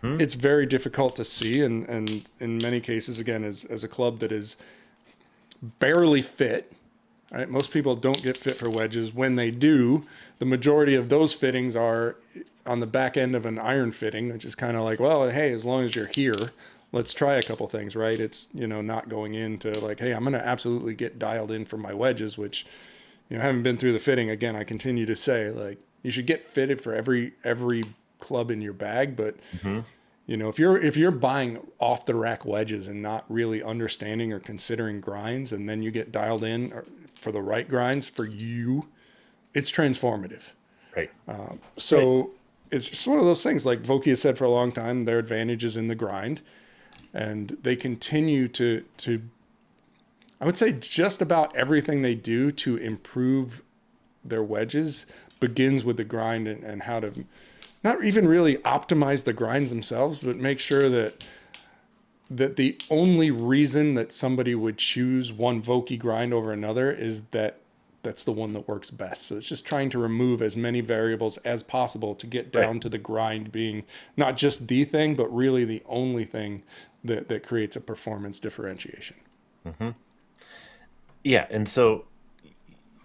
it's very difficult to see, and in many cases, again, as a club that is barely fit, right? Most people don't get fit for wedges. When they do, the majority of those fittings are on the back end of an iron fitting, which is kind of like, well, hey, as long as you're here, let's try a couple things, right? It's, not going into like, hey, I'm going to absolutely get dialed in for my wedges, which, haven't been through the fitting. Again, I continue to say, like, you should get fitted for every club in your bag. But, if you're buying off the rack wedges and not really understanding or considering grinds, and then you get dialed in for the right grinds for you, it's transformative. Right. So it's just one of those things, like Vokey has said for a long time, their advantage is in the grind. And they continue to, I would say just about everything they do to improve their wedges begins with the grind and how to not even really optimize the grinds themselves, but make sure that the only reason that somebody would choose one Vokey grind over another is that's the one that works best. So it's just trying to remove as many variables as possible to get down to the grind being not just the thing, but really the only thing that creates a performance differentiation. Yeah. And so,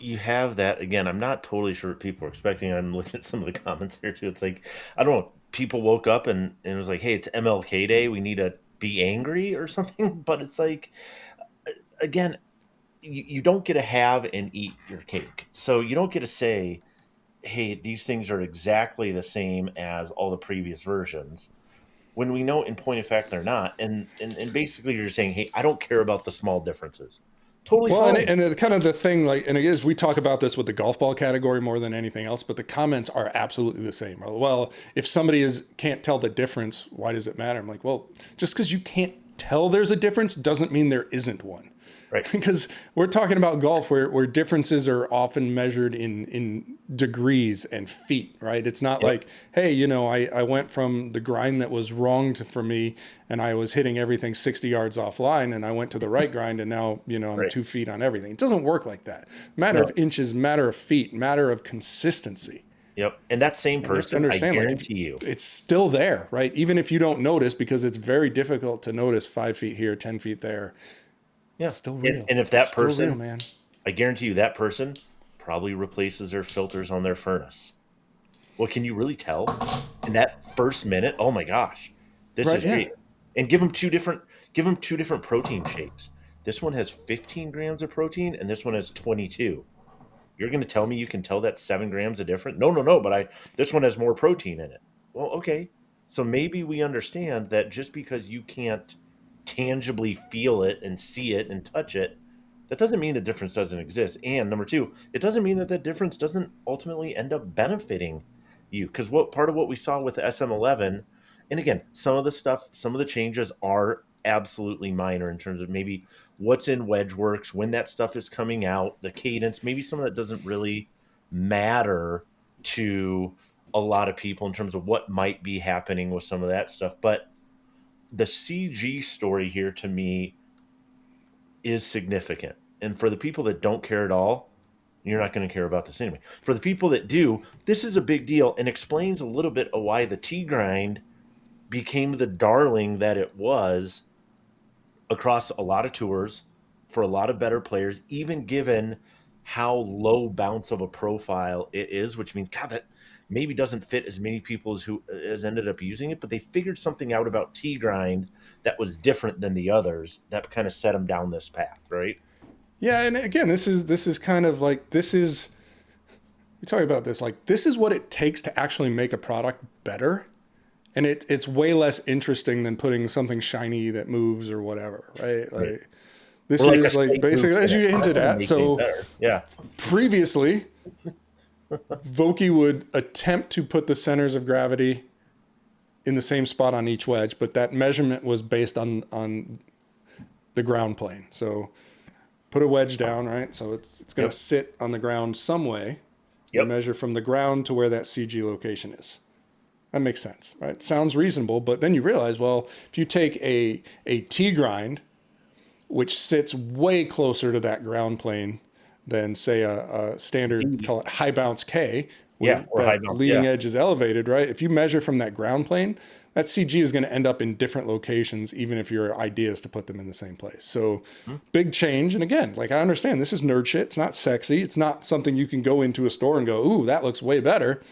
you have that again. I'm not totally sure what people are expecting. I'm looking at some of the comments here too. It's like, I don't know. People woke up and it was like, hey, it's MLK Day. We need to be angry or something. But it's like, again, you don't get to have and eat your cake. So you don't get to say, hey, these things are exactly the same as all the previous versions, when we know in point of fact they're not. And basically you're saying, hey, I don't care about the small differences. Totally well, fine. and kind of the thing, like, and it is, we talk about this with the golf ball category more than anything else, but the comments are absolutely the same. Well, if somebody can't tell the difference, why does it matter? I'm like, well, just because you can't tell there's a difference doesn't mean there isn't one. Right. Because we're talking about golf where differences are often measured in degrees and feet, right? It's not like, hey, you know, I went from the grind that was wrong for me and I was hitting everything 60 yards offline, and I went to the right grind and now, you know, I'm 2 feet on everything. It doesn't work like that. Matter of inches, matter of feet, matter of consistency. Yep. And that same person, I guarantee you, it's still there, right? Even if you don't notice, because it's very difficult to notice 5 feet here, 10 feet there. Yeah, it's still real. And if that it's person, real, man, I guarantee you that person probably replaces their filters on their furnace. Well, can you really tell in that first minute? Oh my gosh, this is great. And give them two different protein shakes. This one has 15 grams of protein, and this one has 22. You're going to tell me you can tell that 7 grams of different? No. But this one has more protein in it. Well, okay. So maybe we understand that just because you can't tangibly feel it and see it and touch it, that doesn't mean the difference doesn't exist. And number 2, it doesn't mean that that difference doesn't ultimately end up benefiting you. Because part of what we saw with the SM11, and again, some of the changes are absolutely minor in terms of maybe what's in WedgeWorks, when that stuff is coming out, the cadence, maybe some of that doesn't really matter to a lot of people in terms of what might be happening with some of that stuff. But the CG story here to me is significant. And for the people that don't care at all, you're not going to care about this anyway. For the people that do, this is a big deal and explains a little bit of why the T-grind became the darling that it was across a lot of tours for a lot of better players, even given how low bounce of a profile it is, which means, God, that maybe doesn't fit as many people as ended up using it, but they figured something out about T-grind that was different than the others that kind of set them down this path, right? Yeah, and again, this is kind of like, we talk about this, like, this is what it takes to actually make a product better. And it's way less interesting than putting something shiny that moves or whatever, right? Like, this is like basically, as you hinted at. So previously, Vokey would attempt to put the centers of gravity in the same spot on each wedge, but that measurement was based on the ground plane. So put a wedge down, right? So it's going to sit on the ground some way. You measure from the ground to where that CG location is. That makes sense, right? Sounds reasonable, but then you realize, well, if you take a T-grind, which sits way closer to that ground plane than, say, a standard, call it high bounce K, where that leading edge is elevated, right? If you measure from that ground plane, that CG is going to end up in different locations, even if your idea is to put them in the same place. So big change. And again, like, I understand this is nerd shit. It's not sexy. It's not something you can go into a store and go, ooh, that looks way better.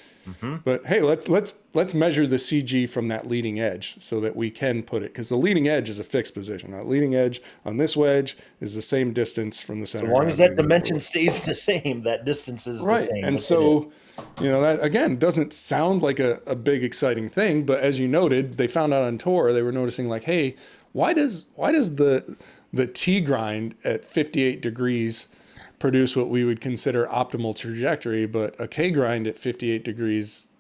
But hey, let's measure the CG from that leading edge so that we can put it, because the leading edge is a fixed position. That leading edge on this wedge is the same distance from the center. As long as that dimension stays the same, that distance is the same. And so, you know, that again doesn't sound like a big exciting thing, but as you noted, they found out on tour, they were noticing like, hey, why does the T grind at 58 degrees produce what we would consider optimal trajectory, but a K grind at 58 degrees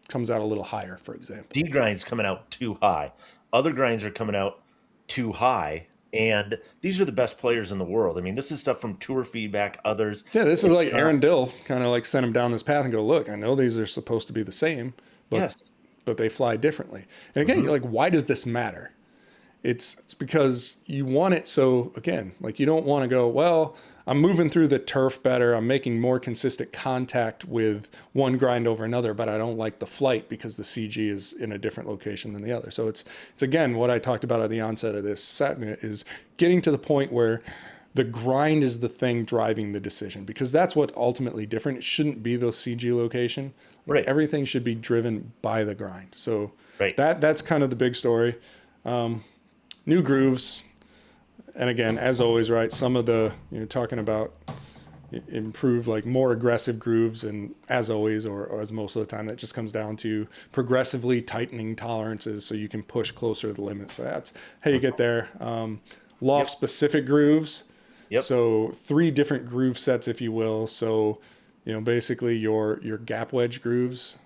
comes out a little higher, for example. D grind's coming out too high. Other grinds are coming out too high, and these are the best players in the world. I mean, this is stuff from tour feedback, others. Yeah, this is like Aaron Dill kind of like sent him down this path and go, look, I know these are supposed to be the same, but they fly differently. And again, you're like, why does this matter? It's because you want it. So again, like, you don't want to go, well, I'm moving through the turf better. I'm making more consistent contact with one grind over another, but I don't like the flight because the CG is in a different location than the other. So it's again, what I talked about at the onset of this segment is getting to the point where the grind is the thing driving the decision, because that's what ultimately different. It shouldn't be the CG location. Right. Everything should be driven by the grind. So Right. that's kind of the big story. New grooves. And again, as always, right, some of the, talking about improve, like more aggressive grooves, and as always, or as most of the time, that just comes down to progressively tightening tolerances so you can push closer to the limit. So that's how you get there. Loft specific grooves. Yep. So 3 different groove sets, if you will. So, basically your gap wedge grooves,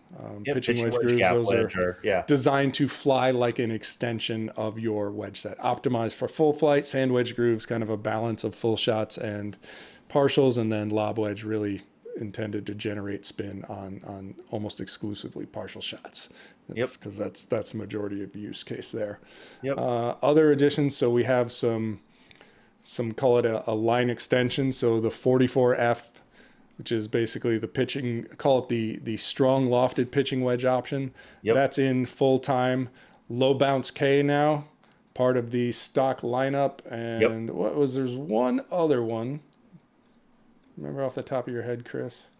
pitching wedge grooves, those are designed to fly like an extension of your wedge set, optimized for full flight. Sand wedge grooves, kind of a balance of full shots and partials, and then lob wedge really intended to generate spin on almost exclusively partial shots. Because that's the majority of the use case there. Yep. Other additions, so we have some call it a line extension. So the 44F, which is basically the pitching, call it the strong lofted pitching wedge option. Yep. That's in full time. Low bounce K now, part of the stock lineup. And there's one other one. Remember off the top of your head, Chris?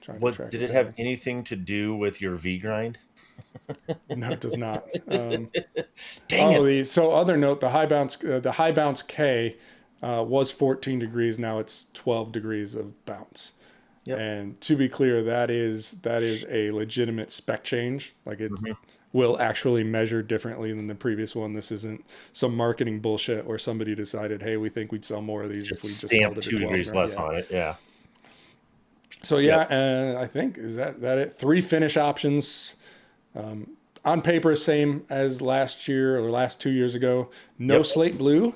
Did it have anything to do with your V grind? No, it does not. Dang it. So other note, the high bounce K was 14 degrees. Now it's 12 degrees of bounce. Yep. And to be clear, that is a legitimate spec change. Like it will actually measure differently than the previous one. This isn't some marketing bullshit where somebody decided, hey, we think we'd sell more of these if we just stamped held it 2 degrees less on it. Yeah. So I think is that it. 3 finish options. On paper, same as last year or last 2 years ago. No slate blue.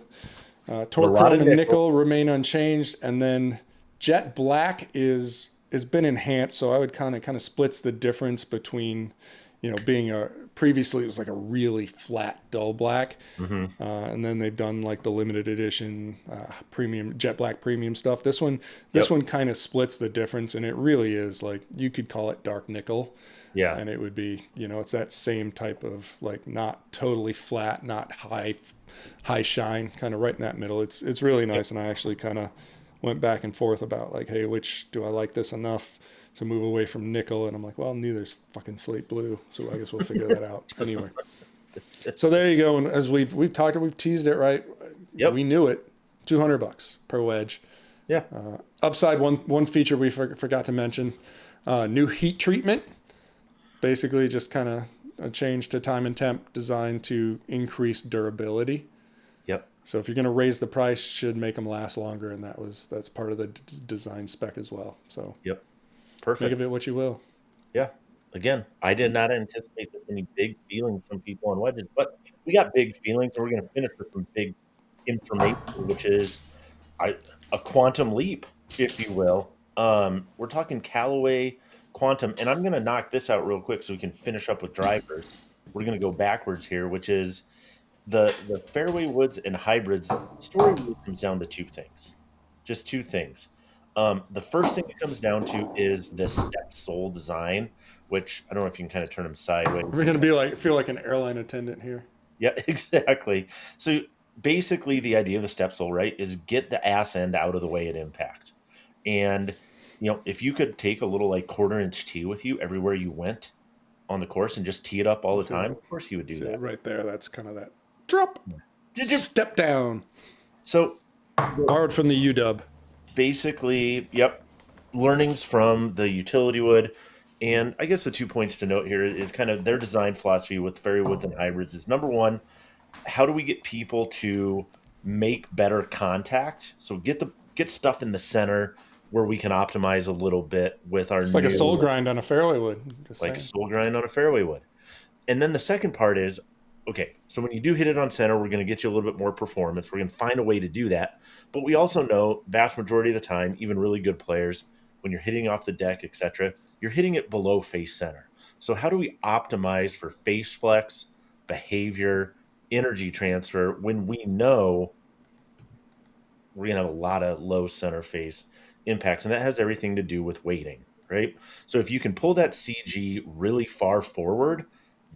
Torque chrome and nickel remain unchanged, and then jet black has been enhanced. So I would kind of splits the difference between, being previously it was like a really flat dull black, and then they've done like the limited edition premium jet black premium stuff. This one kind of splits the difference, and it really is like you could call it dark nickel. Yeah. And it would be, it's that same type of like not totally flat, not high shine, kind of right in that middle. It's really nice. And I actually kind of went back and forth about like, hey, which do I like this enough to move away from nickel? And I'm like, well, neither's fucking slate blue. So I guess we'll figure that out anyway. So there you go. And as we've teased it, right? Yep. We knew it. $200 per wedge. Yeah. Upside, one feature we forgot to mention, new heat treatment. Basically just kind of a change to time and temp designed to increase durability. Yep. So if you're going to raise the price, should make them last longer. And that's part of the design spec as well. So yep. Perfect. Make of it what you will. Yeah. Again, I did not anticipate this many big feelings from people on wedges, but we got big feelings. And we're going to finish with some big information, which is a quantum leap, if you will. We're talking Callaway Quantum, and I'm going to knock this out real quick so we can finish up with drivers. We're going to go backwards here, which is the fairway woods and hybrids. The story really comes down to 2 things, just 2 things. The first thing it comes down to is the step sole design, which I don't know if you can kind of turn them sideways. We're going to feel like an airline attendant here. Yeah, exactly. So basically the idea of the step sole, right, is get the ass end out of the way at impact. And if you could take a little like 1/4 inch tee with you everywhere you went on the course and just tee it up all the time, of course you would do that. Right there, that's kind of that drop, step down. So borrowed from the UW. Basically, learnings from the utility wood. And I guess the 2 points to note here is kind of their design philosophy with fairway woods and hybrids is, number one, how do we get people to make better contact? So get stuff in the center where we can optimize a little bit with our It's like a soul grind on a fairway wood. A soul grind on a fairway wood. And then the second part is, okay, so when you do hit it on center, we're going to get you a little bit more performance. We're going to find a way to do that. But we also know vast majority of the time, even really good players, when you're hitting off the deck, etc., you're hitting it below face center. So how do we optimize for face flex, behavior, energy transfer when we know we're going to have a lot of low center face impacts? And that has everything to do with weighting, right? So if you can pull that CG really far forward,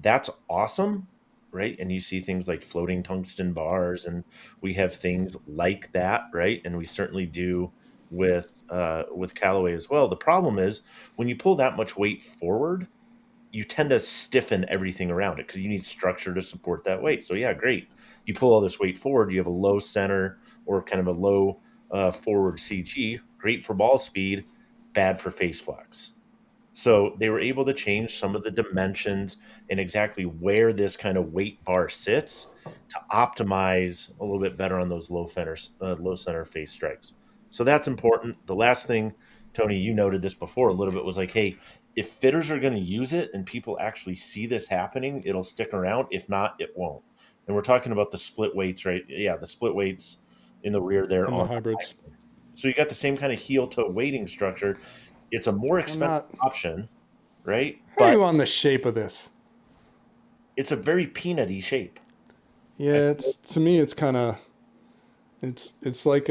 that's awesome, right? And you see things like floating tungsten bars, and we have things like that, right? And we certainly do with Callaway as well. The problem is when you pull that much weight forward, you tend to stiffen everything around it because you need structure to support that weight. So yeah, great. You pull all this weight forward, you have a low center or kind of a low forward CG, great for ball speed, bad for face flex. So they were able to change some of the dimensions and exactly where this kind of weight bar sits to optimize a little bit better on those low center face strikes. So that's important. The last thing, Tony, you noted this before a little bit, was like, hey, if fitters are going to use it and people actually see this happening, it'll stick around. If not, it won't. And we're talking about the split weights, right? Yeah, the split weights in the rear there And on the hybrids. so you got the same kind of heel toe weighting structure. It's a more expensive option, right? How are you on the shape of this? It's a very peanutty shape. Yeah, it's to me it's kind of it's like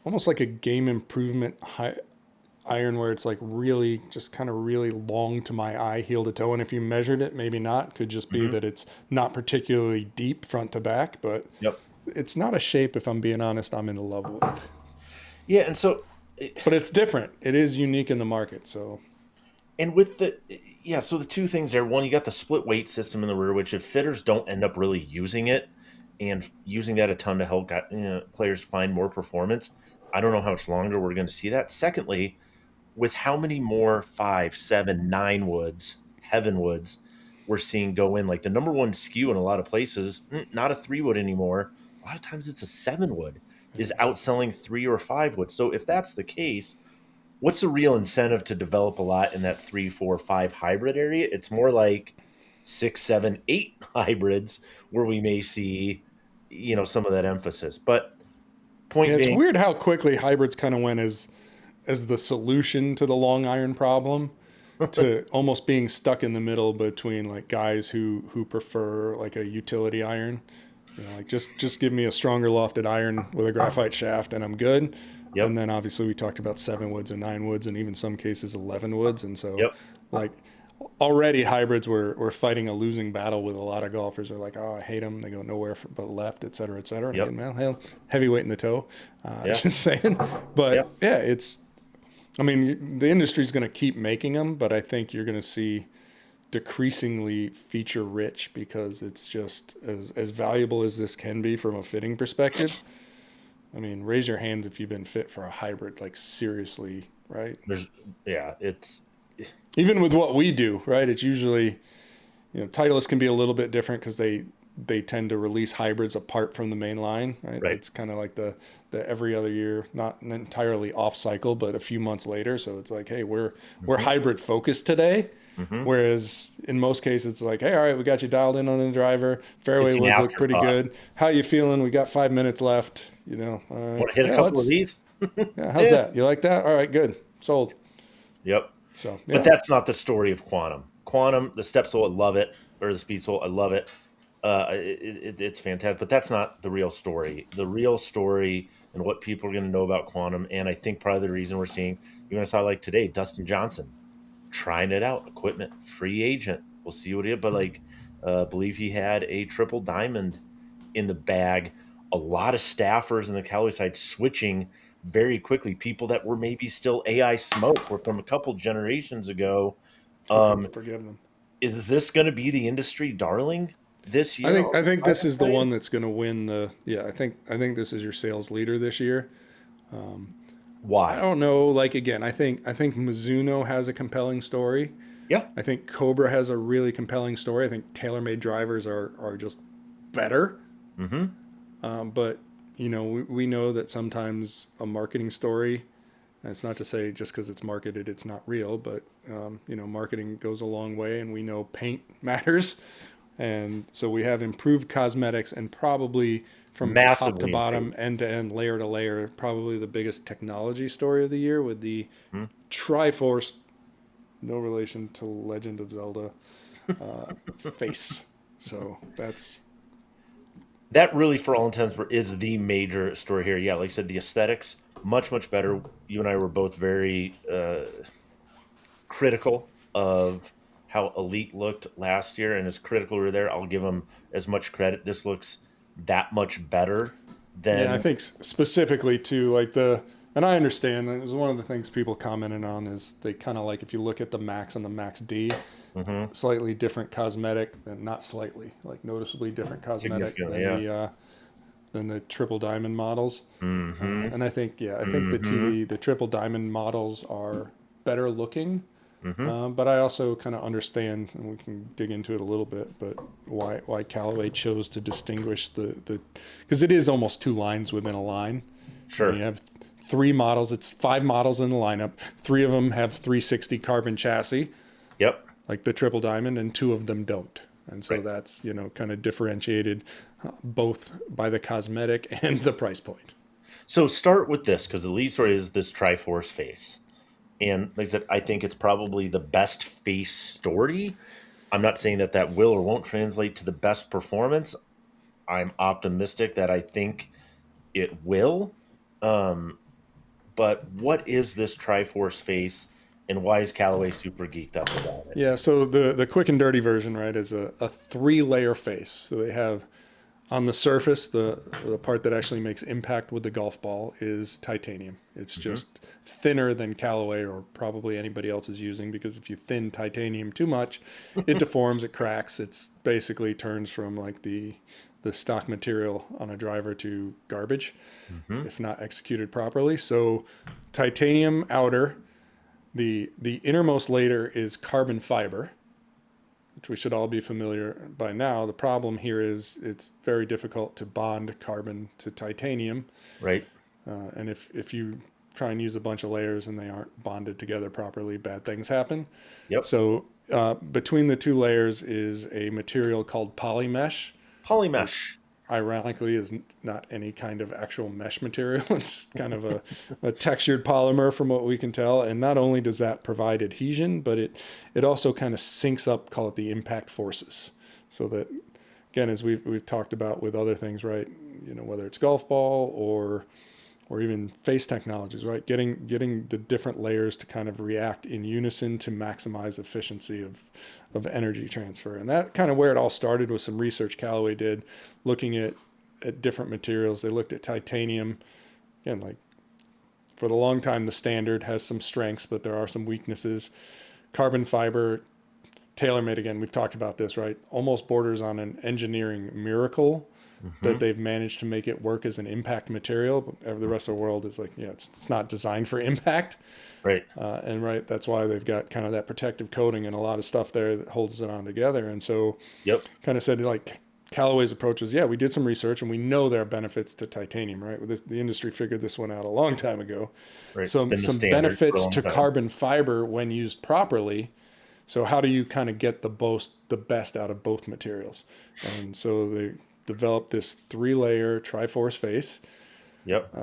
almost like a game improvement iron where it's like really just kind of really long to my eye, heel to toe. And if you measured it, maybe not. Could just be that it's not particularly deep front to back, but it's not a shape, if I'm being honest, I'm in love with. Yeah, and so but it's different. It is unique in the market. So, and with so the two things there. One, you got the split weight system in the rear, which if fitters don't end up really using it and using that a ton to help players find more performance, I don't know how much longer we're going to see that. Secondly, with how many more 5, 7, 9 woods, heaven woods we're seeing go in, like the number one SKU in a lot of places, not a 3 wood anymore. A lot of times it's a 7 wood is outselling 3 or 5 wood. So if that's the case, what's the real incentive to develop a lot in that 3, 4, 5 hybrid area? It's more like 6, 7, 8 hybrids where we may see, some of that emphasis. But it's weird how quickly hybrids kind of went as the solution to the long iron problem to almost being stuck in the middle between like guys who prefer like a utility iron. Like just give me a stronger lofted iron with a graphite shaft and I'm good. Yep. And then obviously we talked about 7 woods and 9 woods and even some cases 11 woods. And so like already hybrids were fighting a losing battle with a lot of golfers. They're like, oh, I hate them. They go nowhere but left, et cetera, et cetera. And again, man, heavyweight in the toe. Just saying. But it's, I mean, the industry's going to keep making them, but I think you're going to see decreasingly feature rich because it's just as valuable as this can be from a fitting perspective. I mean, raise your hands if you've been fit for a hybrid, like seriously, right? It's even with what we do, right? It's usually, Titleist can be a little bit different because they tend to release hybrids apart from the main line, right? It's kind of like the every other year, not entirely off cycle, but a few months later. So it's like, hey, we're hybrid focused today. Whereas in most cases it's like, hey, all right, we got you dialed in on the driver. Fairway woods look pretty good. How you feeling? We got 5 minutes left. All right. Want to hit a couple of these? How's that? You like that? All right, good. Sold. Yep. So, but that's not the story of Quantum. Quantum, the step sole, I love it, or the speed sole, I love it. It's fantastic, but that's not the real story. The real story and what people are going to know about Quantum, and I think probably the reason we're seeing, you're going to saw like today, Dustin Johnson trying it out, equipment, free agent. We'll see what he is, but I believe he had a triple diamond in the bag. A lot of staffers in the Callaway side switching very quickly. People that were maybe still AI smoke were from a couple generations ago. Forgive them. Is this going to be the industry darling this year? I think this is the one that's going to win the. Yeah, I think this is your sales leader this year. Why? I don't know. Like again, I think Mizuno has a compelling story. Yeah. I think Cobra has a really compelling story. I think TaylorMade drivers are just better. But we know that sometimes a marketing story. And it's not to say just because it's marketed, it's not real, but marketing goes a long way, and we know paint matters. And so we have improved cosmetics and probably from top to bottom, end to end, layer to layer, probably the biggest technology story of the year with the Triforce, no relation to Legend of Zelda, face. So that really, for all intents, is the major story here. Yeah, like I said, the aesthetics, much, much better. You and I were both very critical of how Elite looked last year, and as critical were there, I'll give them as much credit. This looks that much better than. Yeah, I think specifically to like and I understand that it was one of the things people commented on is they kind of like, if you look at the Max and the Max D, slightly different cosmetic, and not slightly, like noticeably different cosmetic than the triple diamond models. And I think, I think the triple diamond models are better looking. But I also kind of understand, and we can dig into it a little bit, but why Callaway chose to distinguish because it is almost two lines within a line. Sure. And you have three models. It's 5 models in the lineup. 3 of them have 360 carbon chassis. Yep. Like the triple diamond, and 2 of them don't. And so that's, kind of differentiated both by the cosmetic and the price point. So start with this, because the lead story is this Triforce face. And like I said, I think it's probably the best face story. I'm not saying that will or won't translate to the best performance. I'm optimistic that I think it will. But what is this Triforce face, and why is Callaway super geeked up about it? Yeah, so the quick and dirty version, right, is a 3-layer face. So they have on the surface, the part that actually makes impact with the golf ball is titanium. It's just thinner than Callaway or probably anybody else is using, because if you thin titanium too much, it deforms, it cracks. It's basically turns from like the stock material on a driver to garbage if not executed properly. So titanium outer, the innermost layer is carbon fiber, which we should all be familiar by now. The problem here is it's very difficult to bond carbon to titanium. Right. And if you try and use a bunch of layers and they aren't bonded together properly, bad things happen. Yep. So between the 2 layers is a material called polymesh. Polymesh. Ironically, is not any kind of actual mesh material. It's kind of a textured polymer from what we can tell. And not only does that provide adhesion, but it also kind of syncs up, call it the impact forces. So that, again, as we've talked about with other things, right? Whether it's golf ball or even face technologies, right? Getting the different layers to kind of react in unison to maximize efficiency of energy transfer. And that kind of where it all started with some research Callaway did, looking at different materials. They looked at titanium. Again, like for the long time, the standard has some strengths, but there are some weaknesses. Carbon fiber, TaylorMade, again, we've talked about this, right? Almost borders on an engineering miracle that they've managed to make it work as an impact material. But the rest of the world is like, it's not designed for impact. Right. And that's why they've got kind of that protective coating and a lot of stuff there that holds it on together. And so kind of said like Callaway's approach is, we did some research and we know there are benefits to titanium, right? The industry figured this one out a long time ago. Right. Some benefits to carbon fiber when used properly. So how do you kind of get the best out of both materials? And so they developed this 3-layer Triforce face. Yep.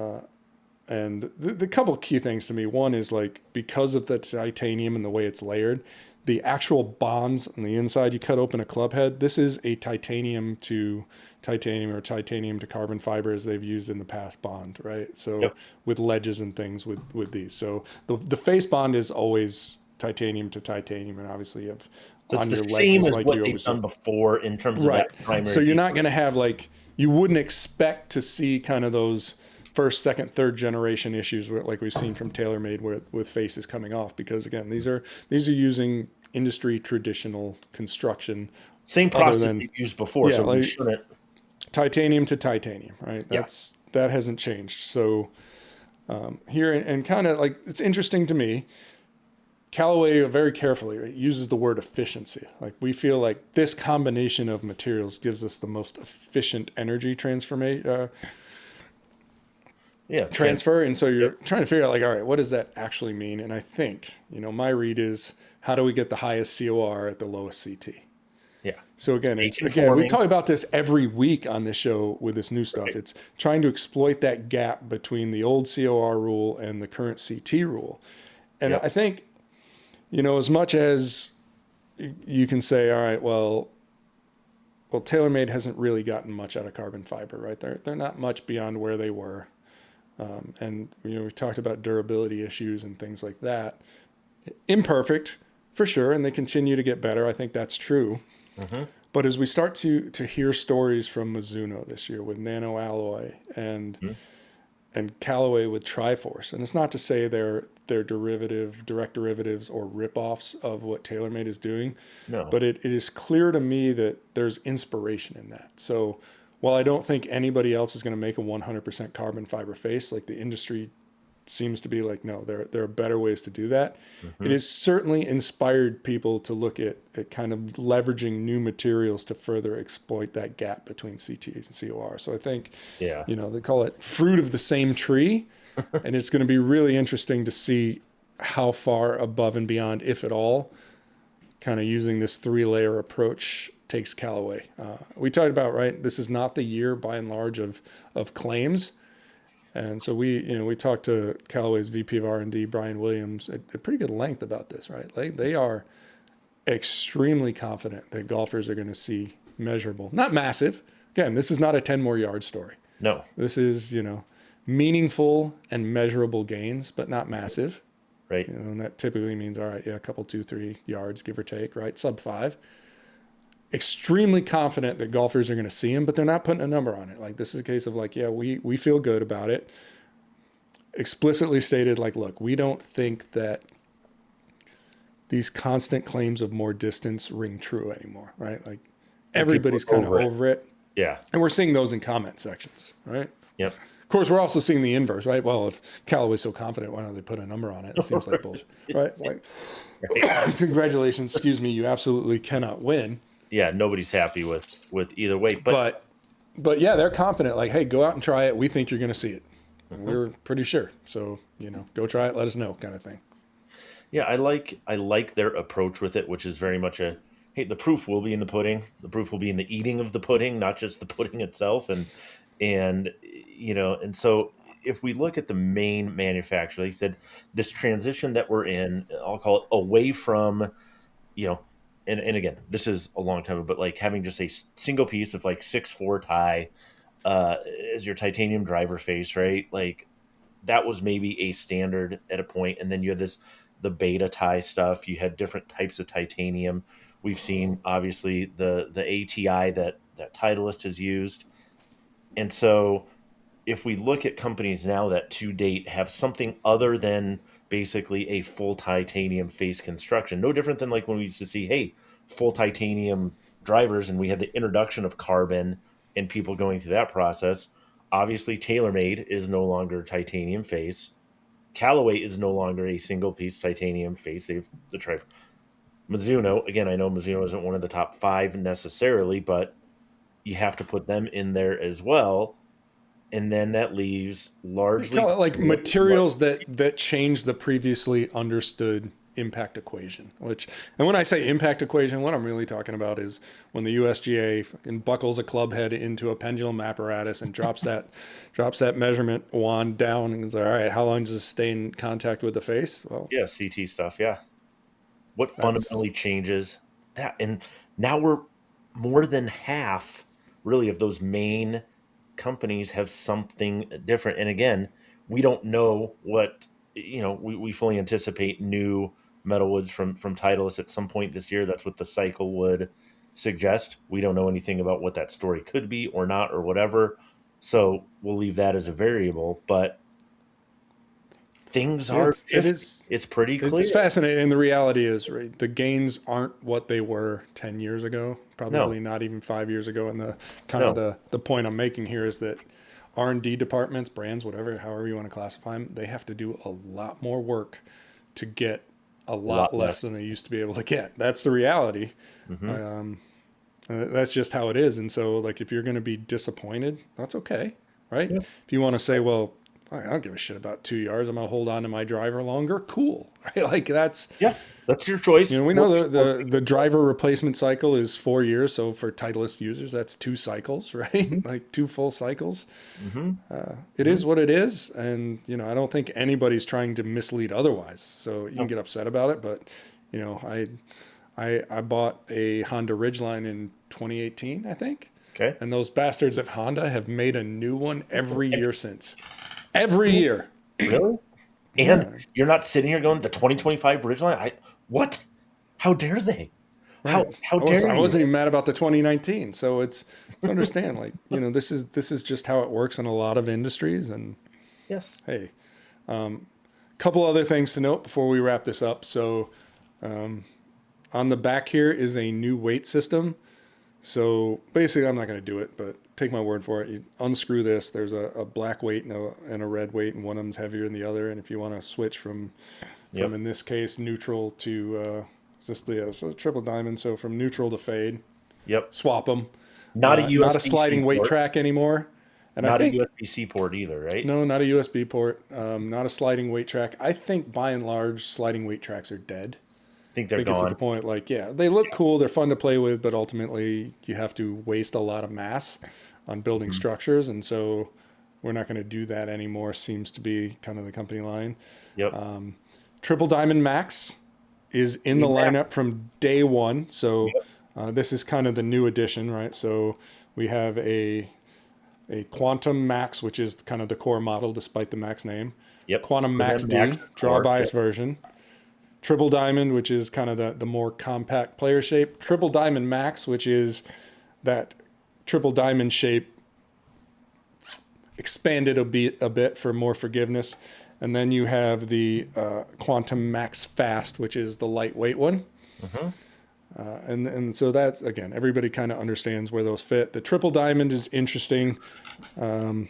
And the couple of key things to me, one is like, because of the titanium and the way it's layered, the actual bonds on the inside, you cut open a club head, this is a titanium to titanium or titanium to carbon fiber as they've used in the past bond, right? So with ledges and things with these. So the face bond is always titanium to titanium, and obviously you have so on it's your the same ledges as like what you they've done before in terms of that primary. So you're not going to have you wouldn't expect to see kind of those first, second, third generation issues like we've seen from TaylorMade with faces coming off, because again, these are using industry traditional construction. Same process they've used before, so we shouldn't. Titanium to titanium, right? That hasn't changed. So here, and kind of like, it's interesting to me, Callaway very carefully uses the word efficiency. Like, we feel like this combination of materials gives us the most efficient energy transfer. And so you're trying to figure out, like, all right, what does that actually mean? And I think, my read is, how do we get the highest COR at the lowest CT? Yeah. So again, we talk about this every week on this show with this new stuff. Right. It's trying to exploit that gap between the old COR rule and the current CT rule. And I think, as much as you can say, all right, well, TaylorMade hasn't really gotten much out of carbon fiber, right? They're not much beyond where they were. And we talked about durability issues and things like that. Imperfect, for sure, and they continue to get better. I think that's true. But as we start to hear stories from Mizuno this year with nano alloy and Callaway with Triforce, and it's not to say they're direct derivatives or ripoffs of what TaylorMade is doing, but it is clear to me that there's inspiration in that. So while I don't think anybody else is going to make a 100% carbon fiber face, like the industry seems to be like, no, there are better ways to do that. It has certainly inspired people to look at kind of leveraging new materials to further exploit that gap between CTs and COR. So I think, you know, they call it fruit of the same tree, and it's going to be really interesting to see how far above and beyond, if at all, kind of using this 3-layer approach takes Callaway. We talked about, right, this is not the year by and large of claims. And so we talked to Callaway's VP of R&D, Brian Williams, at pretty good length about this, right? Like they are extremely confident that golfers are going to see measurable, not massive. Again, this is not a 10 more yard story. No. This is, you know, meaningful and measurable gains, but not massive. Right. You know, and that typically means, all right, a couple, 2-3 yards, give or take, right? Sub 5. Extremely confident that golfers are going to see him, but they're not putting a number on it. Like this is a case of like, yeah, we feel good about it. Explicitly stated, like, look, we don't think that these constant claims of more distance ring true anymore, right? Like everybody's kind of over it. Yeah. And we're seeing those in comment sections, right? Yep. Of course, we're also seeing the inverse, right? Well, if Callaway's so confident, why don't they put a number on it? It seems like bullshit, right? It's like, congratulations, excuse me, you absolutely cannot win. Yeah, nobody's happy with either way. But yeah, they're confident. Like, hey, go out and try it. We think you're going to see it. We're pretty sure. So, you know, go try it. Let us know, kind of thing. Yeah, I like their approach with it, which is very much a, hey, the proof will be in the pudding. The proof will be in the eating of the pudding, not just the pudding itself. And you know, and so if we look at the main manufacturer, like you said, this transition that we're in, I'll call it away from, you know. And again, this is a long time, but like having just a single piece of like 6.4 tie as your titanium driver face, right? Like that was maybe a standard at a point. And then you had the beta tie stuff. You had different types of titanium. We've seen obviously the ATI that Titleist has used. And so if we look at companies now that to date have something other than basically a full titanium face construction, no different than like when we used to see, hey, full titanium drivers, and we had the introduction of carbon and people going through that process. Obviously, TaylorMade is no longer titanium face. Callaway is no longer a single piece titanium face. They've the driver. Mizuno, again, I know Mizuno isn't one of the top 5 necessarily, but you have to put them in there as well. And then that leaves largely like materials that change the previously understood impact equation. And when I say impact equation, what I'm really talking about is when the USGA fucking buckles a club head into a pendulum apparatus and drops that measurement wand down and is like, all right, how long does this stay in contact with the face? Well, yeah, CT stuff, yeah. What fundamentally changes that? And now we're more than half, really, of those main companies have something different. And again, we don't know what, you know, we fully anticipate new metalwoods from Titleist at some point this year. That's what the cycle would suggest. We don't know anything about what that story could be or not or whatever. So we'll leave that as a variable, but things are, it's pretty clear. It's fascinating. And the reality is, right, the gains aren't what they were 10 years ago, probably not even 5 years ago. And the point I'm making here is that R&D departments, brands, whatever, however you want to classify them, they have to do a lot more work to get a lot less than they used to be able to get. That's the reality. That's just how it is. And so, like, if you're going to be disappointed, that's okay, right? Yeah. If you want to say, well, I don't give a shit about 2 yards, I'm going to hold on to my driver longer, cool, right? Like, that's your choice. You know, we know the driver replacement cycle is 4 years. So for Titleist users, that's 2 cycles, right? Like 2 full cycles. It is what it is. And, you know, I don't think anybody's trying to mislead otherwise. So you can get upset about it. But, you know, I bought a Honda Ridgeline in 2018, I think. Okay. And those bastards at Honda have made a new one every year since. Every year. Really? And you're not sitting here going, the 2025 Ridgeline? What? How dare they? Right. How dare you? I wasn't even mad about the 2019. So it's understand, like, this is just how it works in a lot of industries. And Yes. hey, couple other things to note before we wrap this up. So on the back here is a new weight system. So basically, I'm not going to do it, but take my word for it. You unscrew this. There's a black weight and a red weight, and one of them's heavier than the other. And if you want to switch from in this case, neutral to so triple diamond. So from neutral to fade. Yep. Swap them. Not a USB not a sliding weight track anymore. And not a USB-C port either, right? No, not a USB port. Not a sliding weight track. I think by and large, sliding weight tracks are dead. I think they're gone. It's at the point like, they look cool, they're fun to play with, but ultimately you have to waste a lot of mass on building structures, and so we're not going to do that anymore. Seems to be kind of the company line. Yep. Triple Diamond Max is in the lineup from day one, so this is kind of the new addition, right? So we have a Quantum Max, which is kind of the core model, despite the Max name. Yep. Quantum Max D, draw bias version. Triple Diamond, which is kind of the more compact player shape. Triple Diamond Max, which is that triple diamond shape expanded a bit for more forgiveness. And then you have the Quantum Max Fast, which is the lightweight one. And so that's, again, everybody kind of understands where those fit. The Triple Diamond is interesting. You're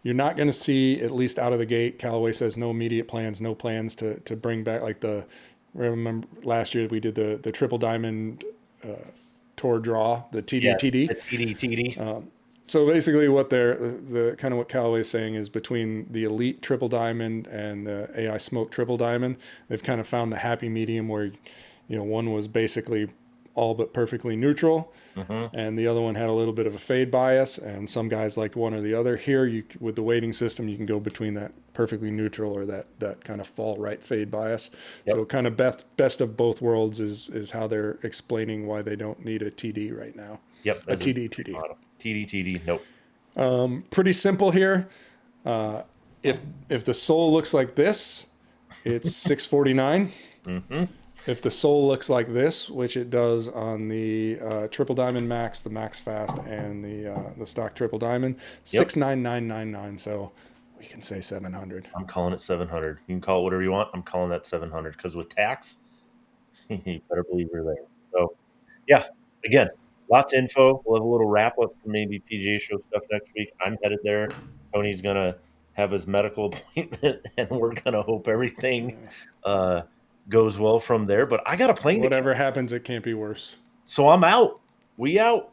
not going to see, at least out of the gate, Callaway says no immediate plans, no plans to bring back like remember last year we did the Triple Diamond Tour Draw, the TD. The TD. So basically what the kind of what Callaway is saying is between the Elite Triple Diamond and the AI Smoke Triple Diamond, they've kind of found the happy medium where, one was basically all but perfectly neutral, and the other one had a little bit of a fade bias, and some guys liked one or the other. Here, with the weighting system, you can go between that perfectly neutral or that kind of fall right fade bias. Yep. So kind of best of both worlds is how they're explaining why they don't need a TD right now. Yep. A TD. TD. Nope. Pretty simple here. If the sole looks like this, it's $649. If the sole looks like this, which it does on the Triple Diamond Max, the Max Fast, and the stock Triple Diamond, $699.99. So we can say $700. I'm calling it $700. You can call it whatever you want. I'm calling that $700 because with tax, you better believe you're there. So, yeah, again, lots of info. We'll have a little wrap up for maybe PGA Show stuff next week. I'm headed there. Tony's gonna have his medical appointment, and we're gonna hope everything goes well from there. But I got a plane. Whatever happens, it can't be worse. So I'm out. We out.